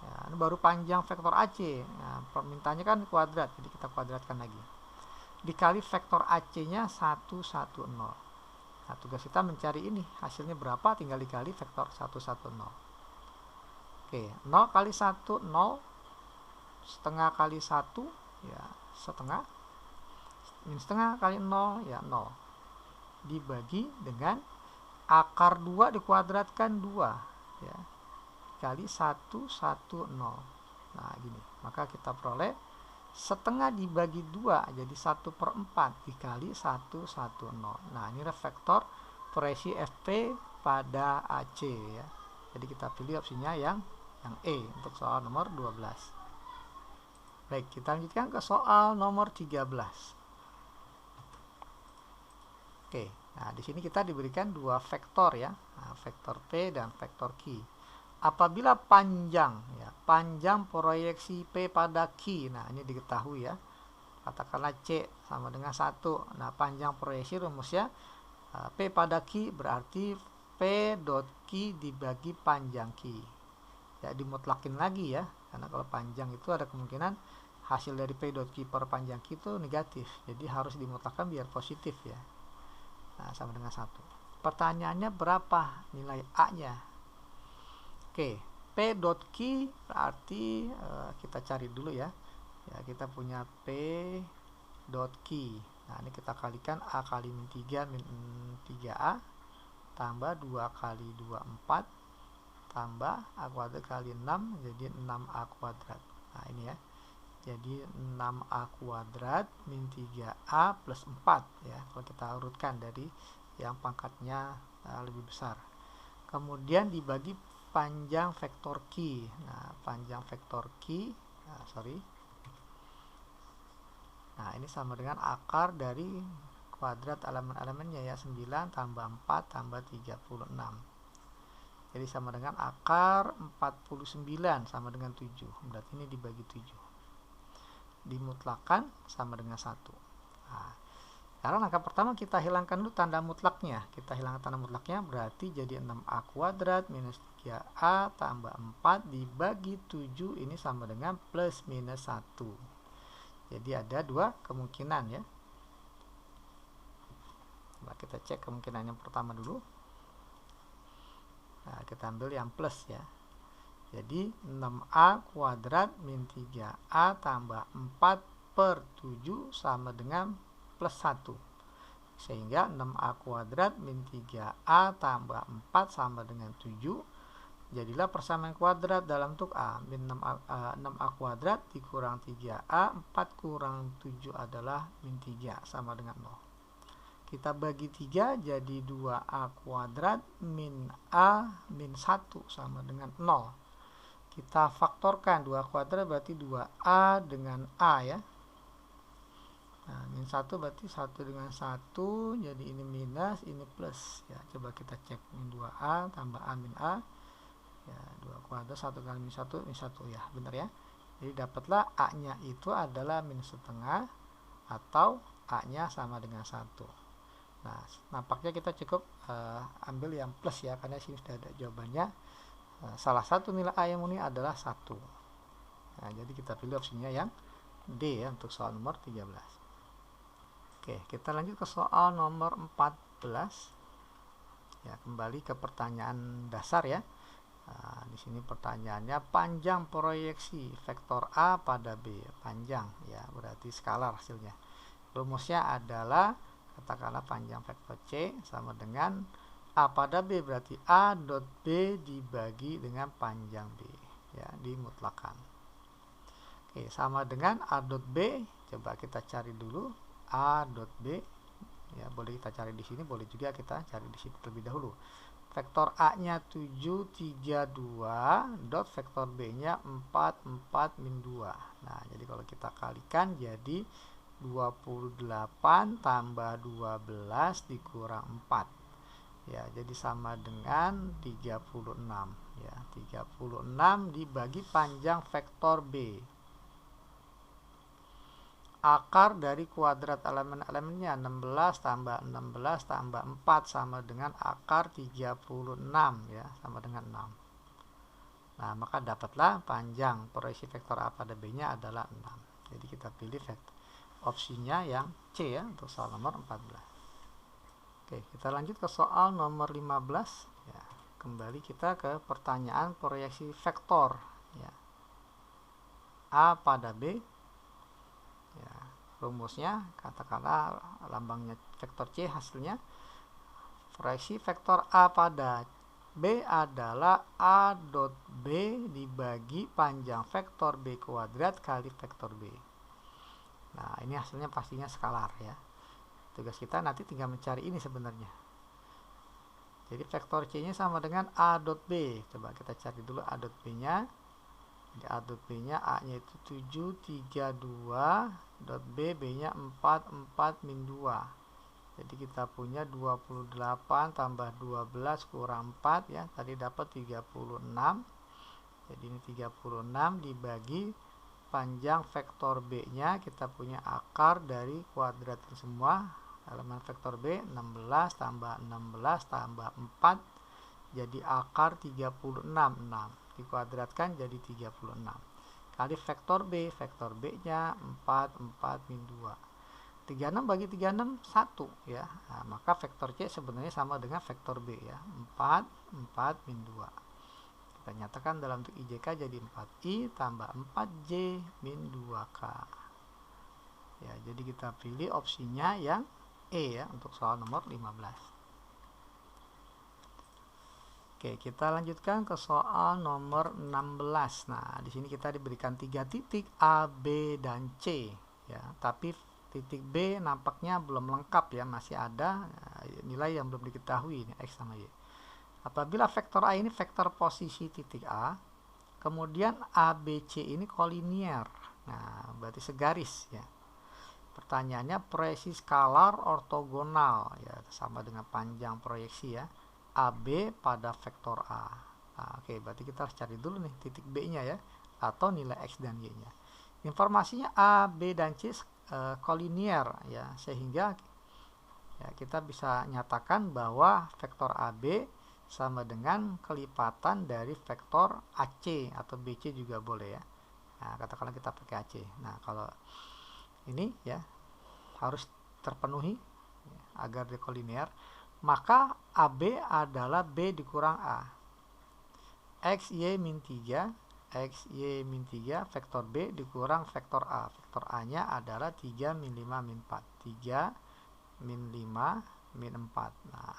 Ya, ini baru panjang vektor AC. Ya, permintaannya kan kuadrat, jadi kita kuadratkan lagi. Dikali vektor AC-nya 110. Nah, tugas kita mencari ini. Hasilnya berapa? Tinggal dikali vektor 110. Oke, 0 kali 1, 0. Setengah kali 1, ya setengah. Min setengah kali 0, ya 0. Dibagi dengan akar 2 dikuadratkan 2. Ya, kali 110. Nah, gini. Maka kita peroleh setengah dibagi 2 jadi 1/4 dikali 110. Nah, ini vektor proyeksi FP pada AC ya. Jadi kita pilih opsinya yang E untuk soal nomor 12. Baik, kita lanjutkan ke soal nomor 13. Oke, nah di sini kita diberikan dua vektor ya. Nah, vektor P dan vektor Q. Apabila panjang ya, panjang proyeksi P pada Q, nah ini diketahui ya, katakanlah C sama dengan 1. Nah, panjang proyeksi rumusnya P pada Q berarti P dot Q dibagi panjang Q. Ya, dimutlakin lagi ya, karena kalau panjang itu ada kemungkinan hasil dari P dot Q per panjang Q itu negatif, jadi harus dimutlakan biar positif ya. Nah, sama dengan 1. Pertanyaannya berapa nilai A-nya? Oke, P dot Q berarti kita cari dulu ya. Ya, kita punya P dot Q. Nah, ini kita kalikan A kali min 3 min 3A tambah 2 kali 2 4 tambah A kuadrat kali 6 jadi 6A kuadrat. Nah, ini ya. Jadi 6A kuadrat min 3A plus 4 ya. Kalau kita urutkan dari yang pangkatnya lebih besar. Kemudian dibagi panjang vektor Q. Nah, panjang vektor Q, nah ini sama dengan akar dari kuadrat elemen-elemennya ya, 9 tambah 4 tambah 36. Jadi sama dengan akar 49 sama dengan 7. Berarti ini dibagi 7. Dimutlakan sama dengan 1. Nah, sekarang langkah pertama kita hilangkan dulu tanda mutlaknya. Kita hilangkan tanda mutlaknya berarti jadi 6A kuadrat minus 3A tambah 4 dibagi 7 ini sama dengan plus minus 1. Jadi ada dua kemungkinan ya. Coba kita cek kemungkinan yang pertama dulu. Nah, kita ambil yang plus ya. Jadi 6A kuadrat min 3A tambah 4 per 7 sama dengan plus 1. Sehingga 6A kuadrat min 3A tambah 4 sama dengan 7. Jadilah persamaan kuadrat dalam bentuk A. Min 6A kuadrat dikurang 3A, 4 kurang 7 adalah min 3 sama dengan 0. Kita bagi 3 jadi 2A kuadrat min A min 1 sama dengan 0. Kita faktorkan 2 kuadrat berarti 2A dengan A ya. Nah, min 1 berarti 1 dengan 1, jadi ini minus, ini plus ya. Coba kita cek min 2A tambah A min A ya, 2 kuadrat 1 kali min 1 ya, benar ya. Jadi dapatlah A nya itu adalah min setengah atau A nya sama dengan 1. Nah, nampaknya kita cukup ambil yang plus ya, karena sini sudah ada jawabannya. Salah satu nilai A yang murni adalah 1. Nah, jadi kita pilih opsinya yang D ya untuk soal nomor 13. Oke, kita lanjut ke soal nomor 14. Ya, kembali ke pertanyaan dasar ya. Nah, di sini pertanyaannya panjang proyeksi vektor A pada B. Panjang ya, berarti skalar hasilnya. Rumusnya adalah katakanlah panjang vektor C sama dengan A pada B, berarti A dot B dibagi dengan panjang B ya, dimutlakan. Oke, sama dengan A dot B, coba kita cari dulu. A dot B. Ya, boleh kita cari di sini, boleh juga kita cari di sini terlebih dahulu. Vektor A-nya 732 dot vektor B-nya 44 min 2. Nah, jadi kalau kita kalikan jadi 28 tambah 12 dikurang 4. Ya, jadi sama dengan 36. Ya, 36 dibagi panjang vektor B. Akar dari kuadrat elemen-elemennya 16 tambah 16 tambah 4 sama dengan akar 36, ya, sama dengan 6. Nah, maka dapatlah panjang proyeksi vektor A pada B-nya adalah 6. Jadi kita pilih vektor opsinya yang C, ya, untuk soal nomor 14. Oke, kita lanjut ke soal nomor 15, ya. Kembali kita ke pertanyaan proyeksi vektor, ya, A pada B. Ya, rumusnya katakanlah lambangnya vektor C, hasilnya proyeksi vektor A pada B adalah A dot B dibagi panjang vektor B kuadrat kali vektor B. Nah, ini hasilnya pastinya skalar, ya. Tugas kita nanti tinggal mencari ini sebenarnya. Jadi vektor C nya sama dengan A dot B. Coba kita cari dulu A dot B nya. Jadi A dot B nya A nya itu 732 dot B, B nya 44 min 2. Jadi kita punya 28 tambah 12 kurang 4, ya, tadi dapat 36. Jadi ini 36 dibagi panjang vektor B nya, kita punya akar dari kuadrat semua elemen vektor B, 16 tambah 16 tambah 4 jadi akar 36, 6 dikuadratkan jadi 36 kali vektor B nya 44 min 2. 36 bagi 36 1, ya. Nah, maka vektor C sebenarnya sama dengan vektor B, ya, 4 min 2. Kita nyatakan dalam bentuk IJK jadi 4I tambah 4J min 2K. Ya, jadi kita pilih opsinya yang E, ya, untuk soal nomor 15. Oke, kita lanjutkan ke soal nomor 16. Nah, di sini kita diberikan 3 titik A, B, dan C, ya. Tapi titik B nampaknya belum lengkap, ya, masih ada nilai yang belum diketahui, ini X sama Y. Apabila vektor A ini vektor posisi titik A, kemudian A, B, C ini kolinier. Nah, berarti segaris, ya. Pertanyaannya proyeksi skalar ortogonal, ya, sama dengan panjang proyeksi, ya, AB pada vektor A. Nah, oke, berarti kita harus cari dulu nih titik B-nya, ya, atau nilai X dan Y-nya. Informasinya A, B, dan C kolinier, ya, sehingga, ya, kita bisa nyatakan bahwa vektor AB sama dengan kelipatan dari vektor AC atau BC juga boleh, ya. Nah, katakanlah kita pakai AC. Nah, kalau ini, ya, harus terpenuhi, ya, agar dia kolinier, maka AB adalah B dikurang A. X, Y min 3, X, Y min 3, vektor B dikurang vektor A. Vektor A-nya adalah 3 min 5 min 4. 3 min 5 min 4. Nah,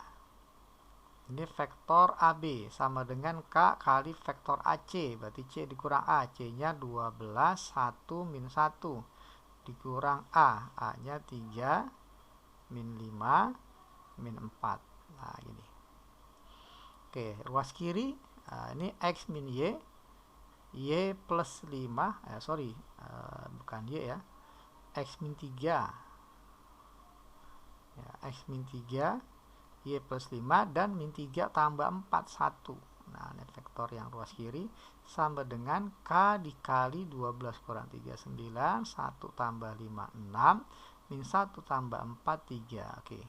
ini vektor AB sama dengan K kali vektor AC. Berarti C dikurang A. C-nya 12, 1 min 1. Dikurang A. A-nya 3 min 5 min 4. Nah, gini. Oke, ruas kiri, ini X min Y, Y plus 5, bukan Y, ya, X min 3, ya, X min 3, Y plus 5, dan min 3 tambah 4, 1. Nah, ini vektor yang ruas kiri sama dengan K dikali 12 kurang 3, 9, 1 tambah 5, 6, min 1 tambah 4, 3. Oke.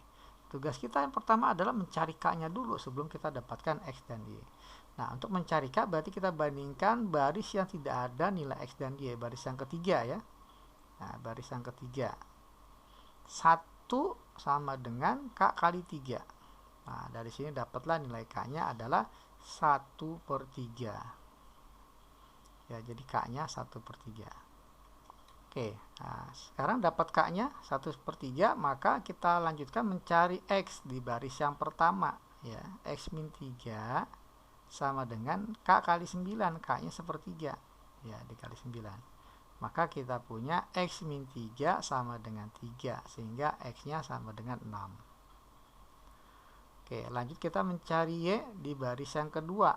Tugas kita yang pertama adalah mencari K-nya dulu sebelum kita dapatkan X dan Y. Nah, untuk mencari K berarti kita bandingkan baris yang tidak ada nilai X dan Y, baris yang ketiga, ya. Nah, baris yang ketiga. 1 sama dengan K kali 3. Nah, dari sini dapatlah nilai K-nya adalah 1/3. Ya, jadi K-nya 1/3. Oke, nah, sekarang dapat K-nya 1/3, maka kita lanjutkan mencari X di baris yang pertama, ya. X min 3 sama dengan K kali 9, K-nya 1/3, ya, dikali 9. maka kita punya X min 3 sama dengan 3, sehingga X-nya sama dengan 6. Oke, lanjut kita mencari Y di baris yang kedua.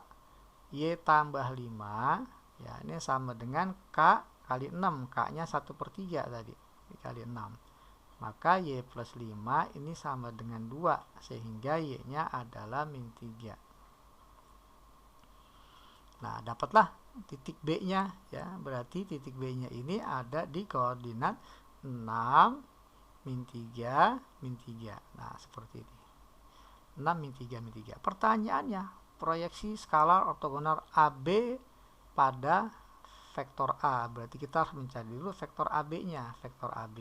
Y tambah 5, ya ini sama dengan K kali 6, K-nya 1/3 tadi, dikali 6. Maka Y plus 5 ini sama dengan 2, sehingga Y-nya adalah min 3. Nah, dapatlah titik B-nya, ya. Berarti titik B-nya ini ada di koordinat 6, min 3, min 3. Nah, seperti ini. 6, min 3, min 3. Pertanyaannya, proyeksi skalar ortogonal AB pada vektor A. Berarti kita harus mencari dulu vektor AB-nya. Vektor AB,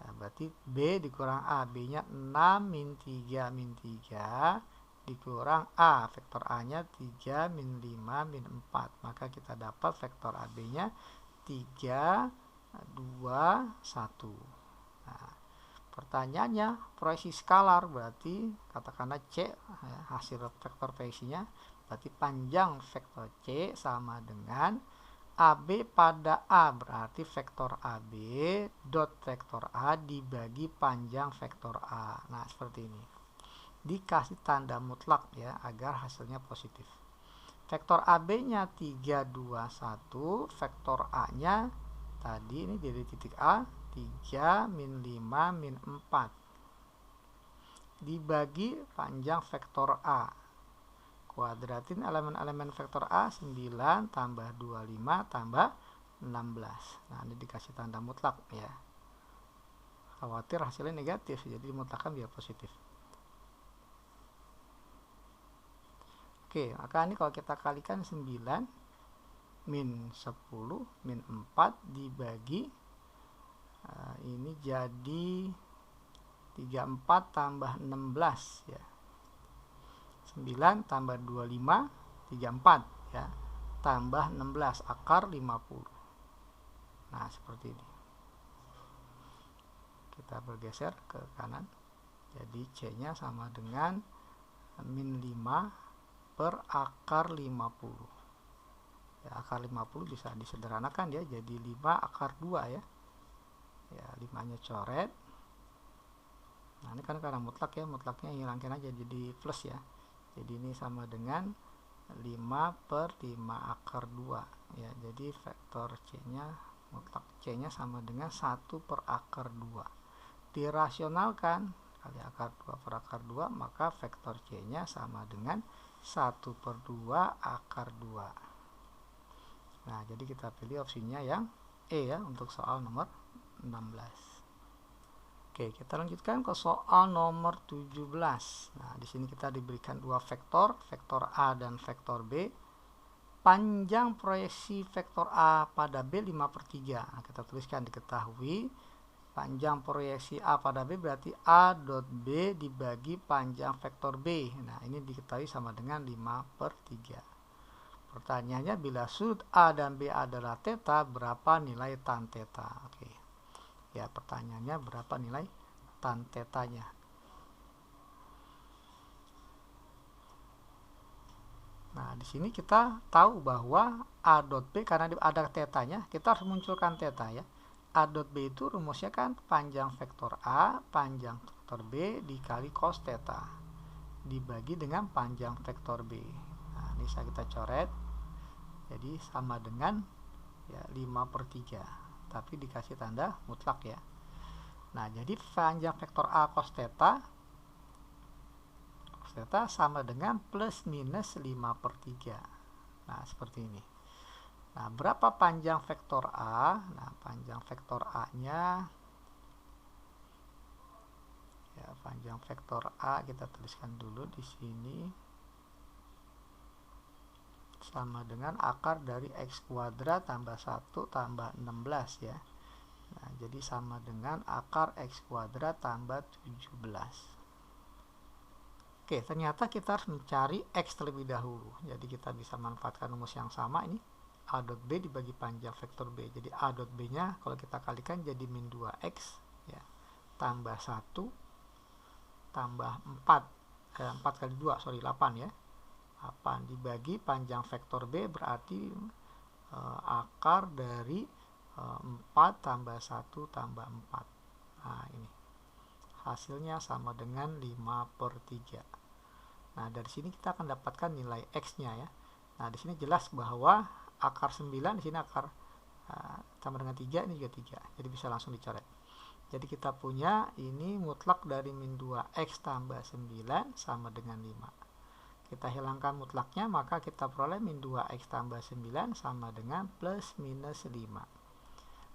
nah, berarti B dikurang A. B-nya 6, min 3, min 3. Dikurang A, vektor A-nya 3, min 5, min 4. Maka kita dapat vektor AB-nya 3, 2, 1. Nah, pertanyaannya, proyeksi skalar berarti katakanlah C, ya, hasil vektor proyeksinya, berarti panjang vektor C sama dengan AB pada A, berarti vektor AB dot vektor A dibagi panjang vektor A. Nah, seperti ini. Dikasih tanda mutlak, ya, agar hasilnya positif. Vektor AB-nya 3, 2, 1. Vektor A-nya tadi ini dari titik A 3, min 5, min 4. Dibagi panjang vektor A. Kuadratin elemen-elemen vektor A 9 tambah 25 tambah 16. Nah, ini dikasih tanda mutlak, ya. Khawatir hasilnya negatif, jadi dimutlakkan biar positif. Oke, maka ini kalau kita kalikan 9 min 10 min 4 dibagi ini jadi 34 tambah 16, ya. 9 tambah 25 34, ya, tambah 16 akar 50. Nah, seperti ini. Kita bergeser ke kanan. Jadi C-nya sama dengan min 5 per akar 50. Ya, akar 50 bisa disederhanakan, ya, jadi 5 akar 2, ya. Ya, 5-nya coret. Nah, ini kan karena mutlak, ya, mutlaknya hilangkan aja jadi plus, ya. Jadi ini sama dengan 5 per 5 akar 2, ya. Jadi vektor C-nya mutlak C-nya sama dengan 1 per akar 2. Dirasionalkan kali akar 2 per akar 2, maka vektor C-nya sama dengan 1 per 2 akar 2. Nah, jadi kita pilih opsinya yang E, ya, untuk soal nomor 16. Oke, kita lanjutkan ke soal nomor 17. Nah, di sini kita diberikan dua vektor, vektor A dan vektor B. Panjang proyeksi vektor A pada B 5/3. Nah, kita tuliskan diketahui panjang proyeksi A pada B berarti A dot B dibagi panjang vektor B. Nah, ini diketahui sama dengan 5/3. Pertanyaannya, bila sudut A dan B adalah theta, berapa nilai tan theta? Oke. Ya, pertanyaannya berapa nilai tan tetanya? Nah, di sini kita tahu bahwa A dot B karena ada tetanya, kita harus munculkan theta, ya. A dot B itu rumusnya kan panjang vektor A, panjang vektor B dikali cos theta dibagi dengan panjang vektor B. Nah, ini bisa kita coret. Jadi sama dengan, ya, 5/3, tapi dikasih tanda mutlak, ya. Nah, jadi panjang vektor A cos theta sama dengan plus minus 5/3. Nah, seperti ini. Nah, berapa panjang vektor A? Nah, panjang vektor A-nya, ya, panjang vektor A kita tuliskan dulu di sini sama dengan akar dari X kuadrat tambah 1 tambah 16, ya. Nah, jadi sama dengan akar X kuadrat tambah 17. Oke, ternyata kita harus mencari X terlebih dahulu. Jadi kita bisa manfaatkan rumus yang sama ini. A dot B dibagi panjang vektor B. Jadi A dot B-nya kalau kita kalikan jadi min 2X, ya, tambah 1 tambah 4 kali 2, 8, ya. 8 dibagi panjang vektor B berarti akar dari 4 tambah 1 tambah 4. Nah, ini hasilnya sama dengan 5/3. Nah, dari sini kita akan dapatkan nilai X-nya ya. Nah, di sini jelas bahwa akar 9 di sini akar sama dengan 3, ini juga 3. Jadi bisa langsung dicoret. Jadi kita punya ini mutlak dari min 2X tambah 9 sama dengan 5. Kita hilangkan mutlaknya, maka kita peroleh min 2X tambah 9 sama dengan plus minus 5.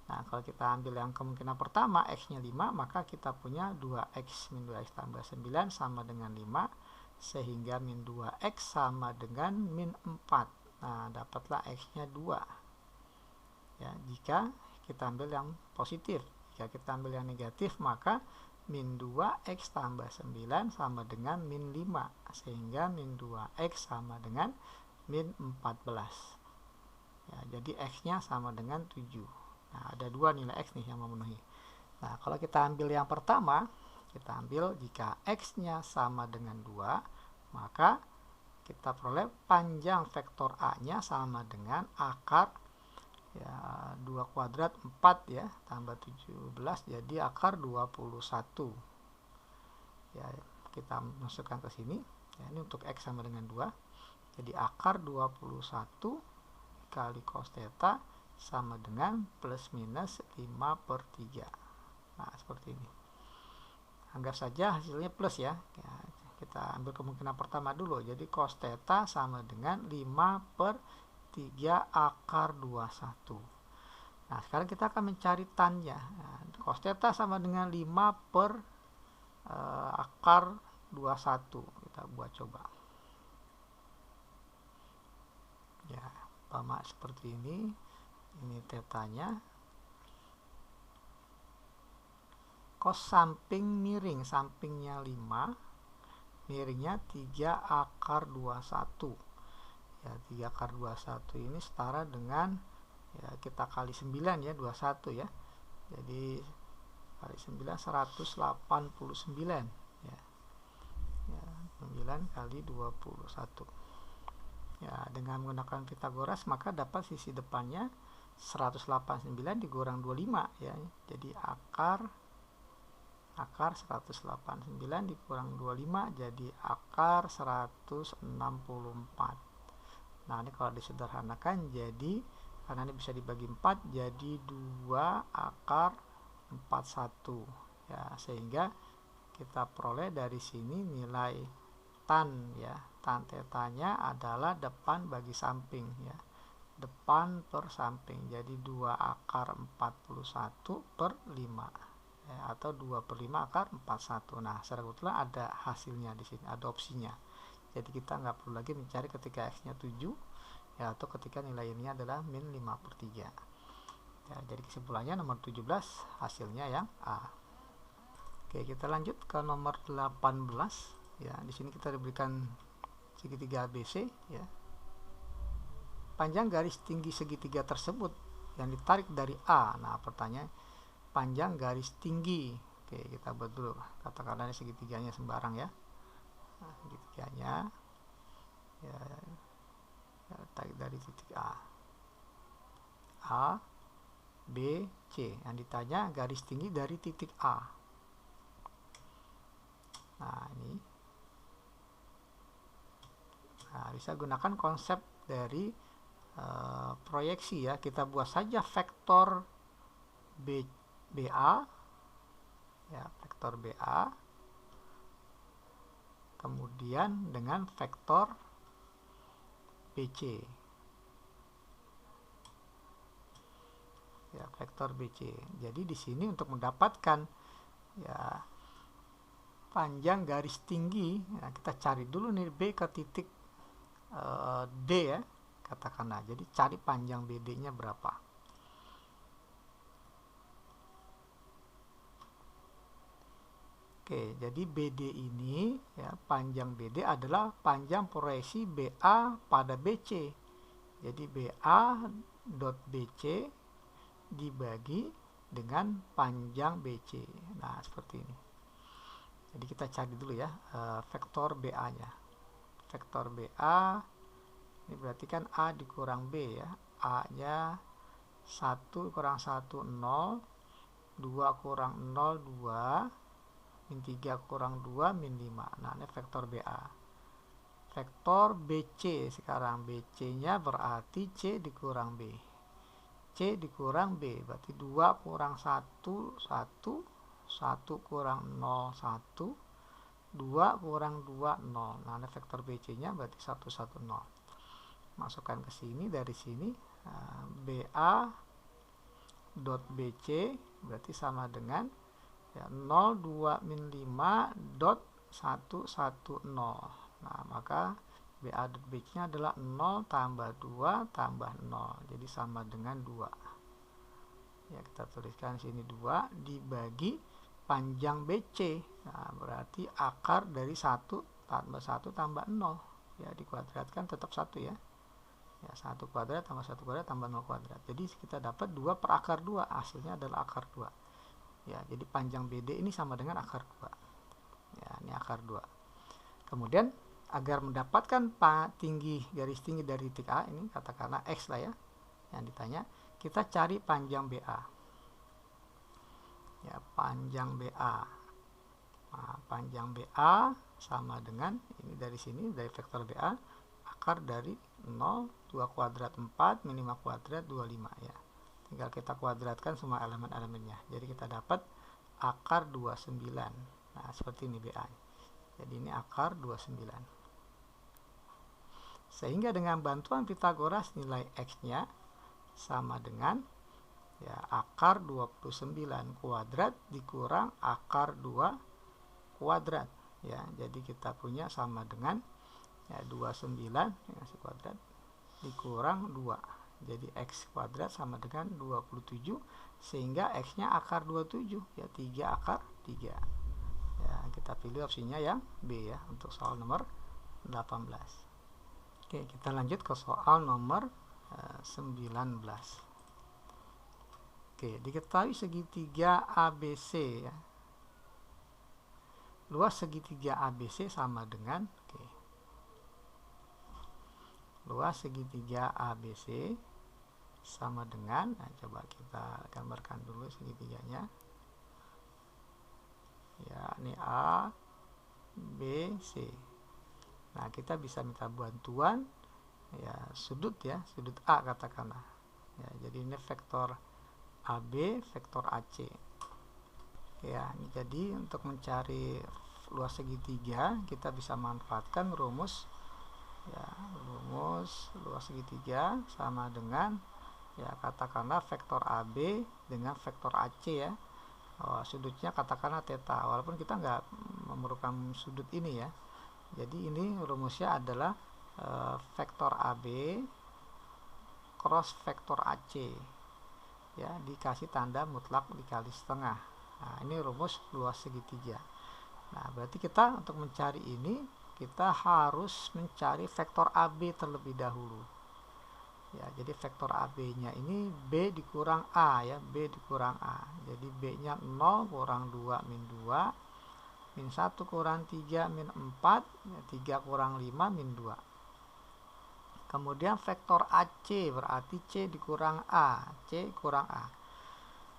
Nah, kalau kita ambil yang kemungkinan pertama, X-nya 5, maka kita punya 2X min 2X tambah 9 sama dengan 5, sehingga min 2X sama dengan min 4. Nah, dapatlah X-nya 2. Ya, jika kita ambil yang positif. Jika kita ambil yang negatif, maka min 2X tambah 9 sama dengan min 5, sehingga min 2X sama dengan min 14. Ya, jadi X-nya sama dengan 7. Nah, ada dua nilai X nih yang memenuhi. Nah, kalau kita ambil yang pertama, kita ambil jika X-nya sama dengan 2, maka kita peroleh panjang vektor A-nya sama dengan akar ya 2 kuadrat 4 ya tambah 17, jadi akar 21. Ya, kita masukkan ke sini. Ya, ini untuk X sama dengan 2. Jadi akar 21 kali cos theta sama dengan plus minus 5/3. Nah, seperti ini. Anggap saja hasilnya plus ya. Kita ambil kemungkinan pertama dulu. Jadi cos theta sama dengan 5/3 akar 21. Nah, sekarang kita akan mencari tan-nya. Nah, cos theta sama dengan 5 per akar 21. Kita buat coba. Ya, sama seperti ini. Ini tetanya. Cos samping miring, sampingnya 5, miringnya 3 akar 21. Ya, 3 akar 21 ini setara dengan ya kita kali 9 ya, 21 ya. Jadi kali 9 189 ya. Ya, 9 kali 21. Ya, dengan menggunakan Pitagoras maka dapat sisi depannya 189 dikurang 25 ya. Jadi akar 189 dikurang 25 jadi akar 164. Nah, ini kalau disederhanakan jadi karena ini bisa dibagi 4 jadi 2 akar 41 ya, sehingga kita peroleh dari sini nilai tan ya. Tan tetanya adalah depan bagi samping ya. Depan per samping. Jadi 2 akar 41 per 5 ya, atau 2/5 akar 41. Nah, secara kebetulan ada hasilnya di sini, ada opsinya. Jadi kita nggak perlu lagi mencari ketika X-nya 7 ya, atau ketika nilai ini adalah min 5/3. Ya, jadi kesimpulannya nomor 17 hasilnya yang A. Oke, kita lanjut ke nomor 18 ya. Di sini kita diberikan segitiga ABC ya. Panjang garis tinggi segitiga tersebut yang ditarik dari A. Nah, pertanyaan panjang garis tinggi. Oke, kita buat dulu. Katakanlah ini segitiganya sembarang ya. Nah, segitiganya ya, tarik dari titik A, B, C. Yang ditanya garis tinggi dari titik A. Nah, ini. Nah, bisa gunakan konsep dari proyeksi ya. Kita buat saja vektor BA ya, vektor BA kemudian dengan vektor BC ya, vektor BC. Jadi di sini untuk mendapatkan ya panjang garis tinggi ya, kita cari dulu nih B ke titik D ya, katakanlah. Jadi cari panjang BD nya berapa. Oke, jadi BD ini ya, panjang BD adalah panjang proyeksi BA pada BC. Jadi BA dot BC dibagi dengan panjang BC. Nah, seperti ini. Jadi kita cari dulu ya vektor BA-nya. Vektor BA ini berarti kan A dikurang B ya. A-nya 1 kurang 1 0, 2 kurang 0 2, min 3 kurang 2 min 5. Nah, ini vektor BA. Vektor BC sekarang, BC nya berarti C dikurang B, C dikurang B, berarti 2 kurang 1 1, 1 kurang 0 1, 2 kurang 2 0. Nah, ini vektor BC nya berarti 1 1 0. Masukkan ke sini, dari sini BA dot BC berarti sama dengan ya, 0 2 min 5 dot 1 1 0. Nah, maka BA dot BC nya adalah 0 tambah 2 tambah 0, jadi sama dengan 2. Ya, kita tuliskan sini 2 dibagi panjang BC. Nah, berarti akar dari 1 tambah 1 tambah 0. Ya, dikuadratkan tetap 1 ya. Ya, 1 kuadrat tambah 1 kuadrat tambah 0 kuadrat. Jadi kita dapat 2 per akar 2. Hasilnya adalah akar 2. Ya, jadi panjang BD ini sama dengan akar 2. Ya, ini akar 2. Kemudian agar mendapatkan garis tinggi dari titik A, ini katakanlah X lah ya, yang ditanya, kita cari panjang BA. Ya, panjang BA. Nah, panjang BA sama dengan, ini dari sini, dari vektor BA, akar dari 0, 2 kuadrat 4, min 5 kuadrat 25 ya. Tinggal kita kuadratkan semua elemen-elemennya. Jadi kita dapat akar 29. Nah, seperti ini BA. Jadi ini akar 29. Sehingga dengan bantuan Pythagoras nilai X-nya sama dengan ya akar 29 kuadrat dikurang akar 2 kuadrat ya. Jadi kita punya sama dengan ya 29 ya, kuadrat dikurang 2. Jadi X kuadrat sama dengan 27, sehingga X-nya akar 27 ya, 3 akar 3. Ya, kita pilih opsinya yang B ya untuk soal nomor 18. Oke, kita lanjut ke soal nomor 19. Oke, diketahui segitiga ABC ya. Luas segitiga ABC sama dengan luas segitiga ABC sama dengan, nah coba kita gambarkan dulu segitiganya ya, ini A B C. Nah, kita bisa minta bantuan ya sudut ya, sudut A katakanlah ya. Jadi ini vektor AB, vektor AC ya. Ini jadi untuk mencari luas segitiga kita bisa manfaatkan rumus ya, rumus luas segitiga sama dengan ya katakanlah vektor AB dengan vektor AC ya. Sudutnya katakanlah theta, walaupun kita nggak memerlukan sudut ini ya. Jadi ini rumusnya adalah vektor AB cross vektor AC ya, dikasih tanda mutlak dikali setengah. Nah, ini rumus luas segitiga. Nah, berarti kita untuk mencari ini kita harus mencari vektor AB terlebih dahulu ya. Jadi vektor AB nya ini B dikurang A ya, B dikurang A. Jadi B nya 0 kurang 2 min 2, min 1 kurang 3 min 4 ya, 3 kurang 5 min 2. Kemudian vektor AC berarti C dikurang A, C kurang A.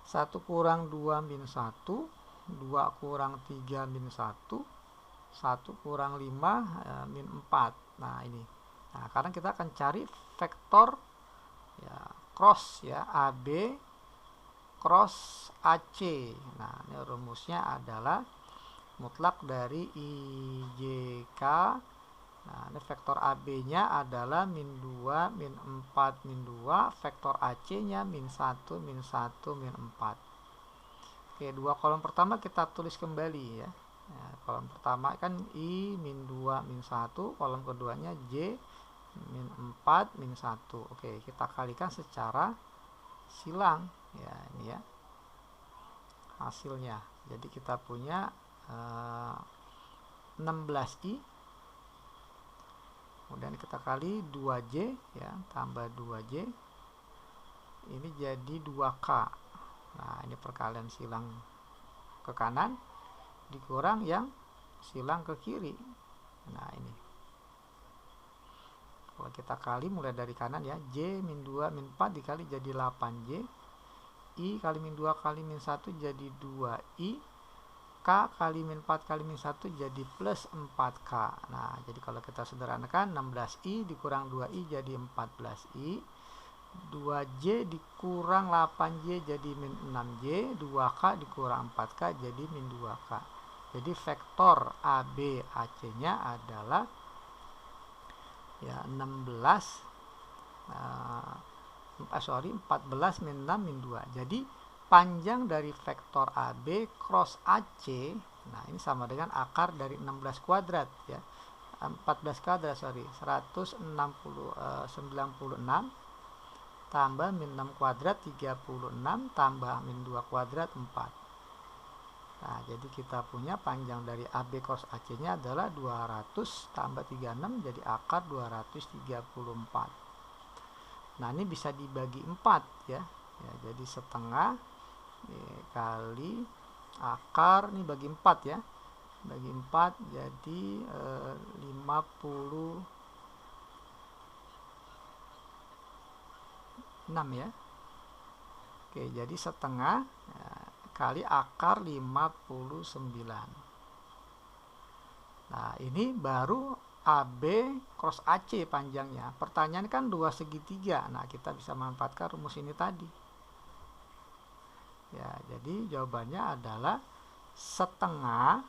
1 kurang 2 min 1, 2 kurang 3 min 1, 1 kurang 5 min 4. Nah, ini. Nah, karena kita akan cari vektor ya cross ya, AB cross AC. Nah, ini rumusnya adalah mutlak dari IJK. Nah, ini vektor AB nya adalah min 2 min 4 min 2, vektor AC nya min 1 min 1 min 4. Oke, dua kolom pertama kita tulis kembali ya. Ya, kolom pertama kan I min 2 min 1, kolom keduanya J min 4 min 1. Oke, kita kalikan secara silang ya, ini ya hasilnya. Jadi kita punya 16I, kemudian kita kali 2J ya, tambah 2J, ini jadi 2K. Nah, ini perkalian silang ke kanan dikurang yang silang ke kiri. Nah, ini Kalau kita kali mulai dari kanan ya, J min 2 min 4 dikali jadi 8J, I kali min 2 kali min 1 jadi 2I, K kali min 4 kali min 1 jadi plus 4K. Nah, jadi kalau kita sederhanakan 16I dikurang 2I jadi 14I, 2J dikurang 8J jadi min 6J, 2K dikurang 4K jadi min 2K. Jadi vektor AB AC-nya adalah ya 14 min 6 min 2. Jadi panjang dari vektor AB cross AC, nah ini sama dengan akar dari 16 kuadrat ya. 14 kuadrat 196 tambah min 6 kuadrat 36 tambah min 2 kuadrat 4. Nah, jadi kita punya panjang dari AB cross AC-nya adalah 200 tambah 36 jadi akar 234. Nah, ini bisa dibagi 4 ya. Ya, jadi setengah kali akar ini bagi 4 ya. Bagi 4 jadi 56 ya. Oke, jadi setengah ya, kali akar 59. Nah, ini baru AB cross AC panjangnya. Pertanyaan kan 2 segitiga. Nah, kita bisa manfaatkan rumus ini tadi. Ya, jadi jawabannya adalah setengah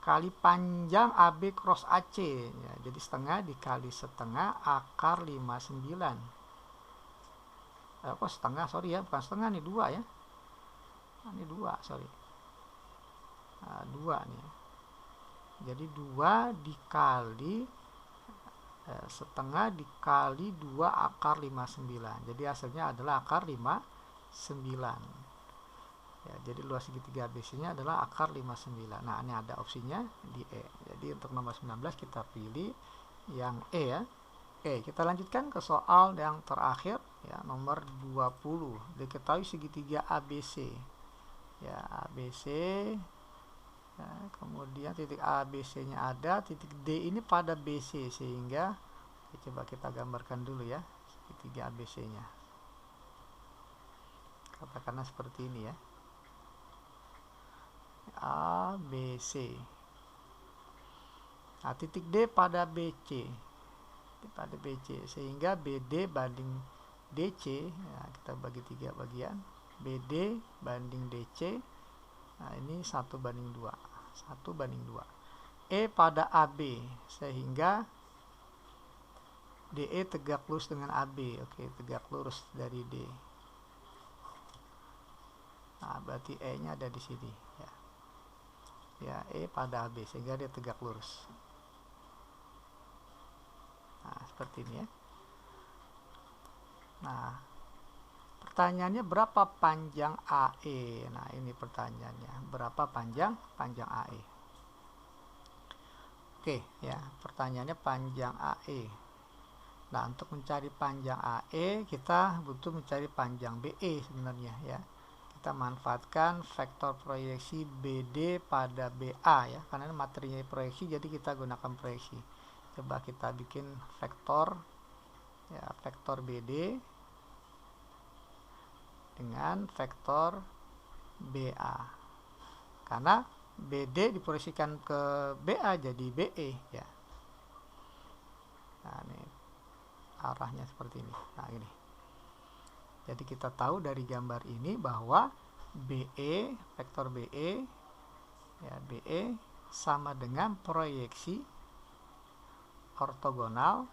kali panjang AB cross AC. Ya, jadi setengah dikali setengah akar 59. Kok setengah? Sorry ya, bukan setengah nih, 2 ya. Ini 2, sorry. Nah, 2 nih. Jadi 2 dikali setengah dikali 2 akar 59. Jadi hasilnya adalah akar 59. Ya, jadi luas segitiga ABC-nya adalah akar 59. Nah, ini ada opsinya di E. Jadi untuk nomor 19 kita pilih yang E ya. Oke, kita lanjutkan ke soal yang terakhir ya, nomor 20. Diketahui segitiga ABC. Ya, ABC ya, kemudian titik ABC-nya ada, titik D ini pada BC, sehingga coba kita gambarkan dulu ya segitiga ABC-nya. Katakanlah seperti ini ya, ABC. Nah, titik D pada BC, sehingga BD banding DC ya, kita bagi 3 bagian, BD banding DC. Nah, ini 1 banding 2. E pada AB, sehingga DE tegak lurus dengan AB. Oke, tegak lurus dari D. Nah, berarti E-nya ada di sini ya. Ya, E pada AB, sehingga dia tegak lurus. Nah, seperti ini ya. Nah, pertanyaannya berapa panjang AE? Nah, ini pertanyaannya. Berapa panjang AE? Oke, ya, pertanyaannya panjang AE. Nah, untuk mencari panjang AE, kita butuh mencari panjang BE sebenarnya ya. Kita manfaatkan vektor proyeksi BD pada BA ya. Karena ini materinya proyeksi, jadi kita gunakan proyeksi. Coba kita bikin vektor ya, vektor BD dengan vektor BA, karena BD diproyeksikan ke BA jadi BE ya. Nah, ini arahnya seperti ini. Nah, ini. Jadi kita tahu dari gambar ini bahwa BE, vektor BE ya, BE sama dengan proyeksi ortogonal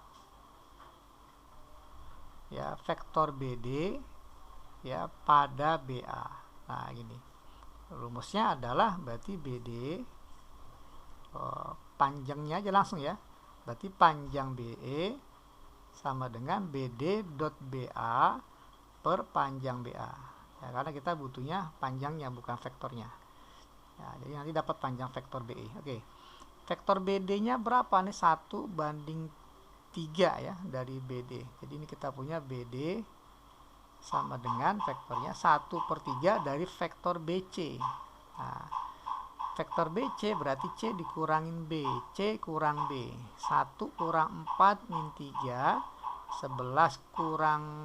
ya vektor BD ya pada BA. Nah, ini rumusnya adalah berarti BD panjangnya aja langsung ya, berarti panjang BE sama dengan BD dot BA per panjang BA ya, karena kita butuhnya panjangnya bukan vektornya ya, jadi nanti dapat panjang vektor BE. Oke, vektor BD nya berapa nih? 1 banding 3 ya dari BD. Jadi ini kita punya BD sama dengan vektornya 1/3 dari vektor BC. Nah, Vektor BC berarti C dikurangin B. C kurang B. 1 kurang 4 min 3. 11 kurang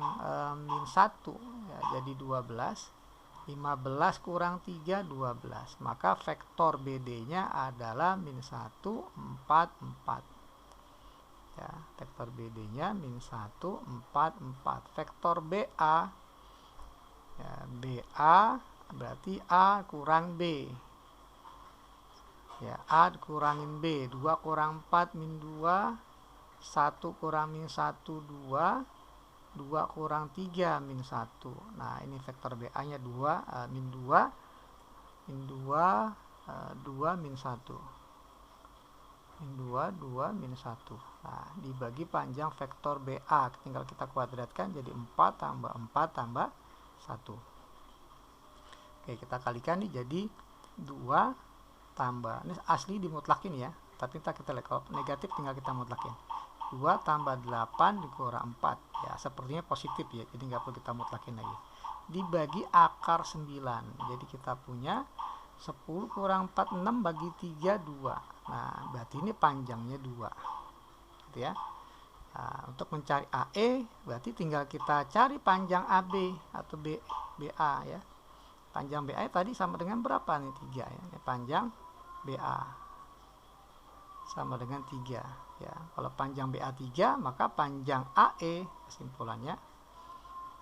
min 1. Ya, jadi 12. 15 kurang 3, 12. Maka vektor BD-nya adalah min 1, 4, 4. Ya, vektor BD-nya min 1, 4, 4. Vektor BA, ya, BA berarti A kurang B. Ya, A kurangin B. 2 kurang 4 min 2. 1 kurang min 1, 2. 2 kurang 3 min 1. Nah, ini vektor BA nya 2 min 2 min 2 2 min 1 min 2 2 min 1. Nah, dibagi panjang vektor BA, tinggal kita kuadratkan jadi 4 tambah 4 tambah 1. Oke, kita kalikan nih jadi 2 tambah, ini asli dimutlakin ya, tapi kita lihat kalau negatif tinggal kita mutlakin. 2 tambah 8 dikurang 4. Ya, sepertinya positif ya, jadi nggak perlu kita mutlakin lagi. Dibagi akar 9. Jadi kita punya 10 kurang 4, 6 bagi 3, 2. Nah, berarti ini panjangnya 2. Gitu ya. Nah, untuk mencari AE, berarti tinggal kita cari panjang AB atau BA ya. Panjang BA tadi sama dengan berapa nih? 3 ya. Ini panjang BA sama dengan 3 ya. Kalau panjang BA 3, maka panjang AE, kesimpulannya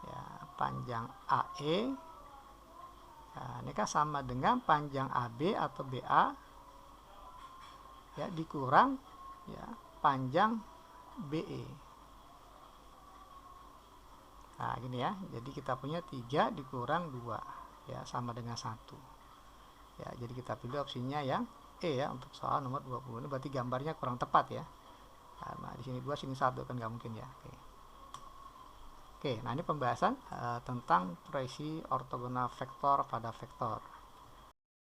ya, panjang AE ya, ini kan sama dengan panjang AB atau BA ya dikurang ya panjang BE. Nah, gini ya. Jadi kita punya 3 dikurang 2 ya sama dengan 1. Ya, jadi kita pilih opsinya yang E ya untuk soal nomor 20. Ini berarti gambarnya kurang tepat ya. Nah, di sini 2, sini 1 kan nggak mungkin ya. Oke, nah ini pembahasan tentang proyeksi ortogonal vektor pada vektor.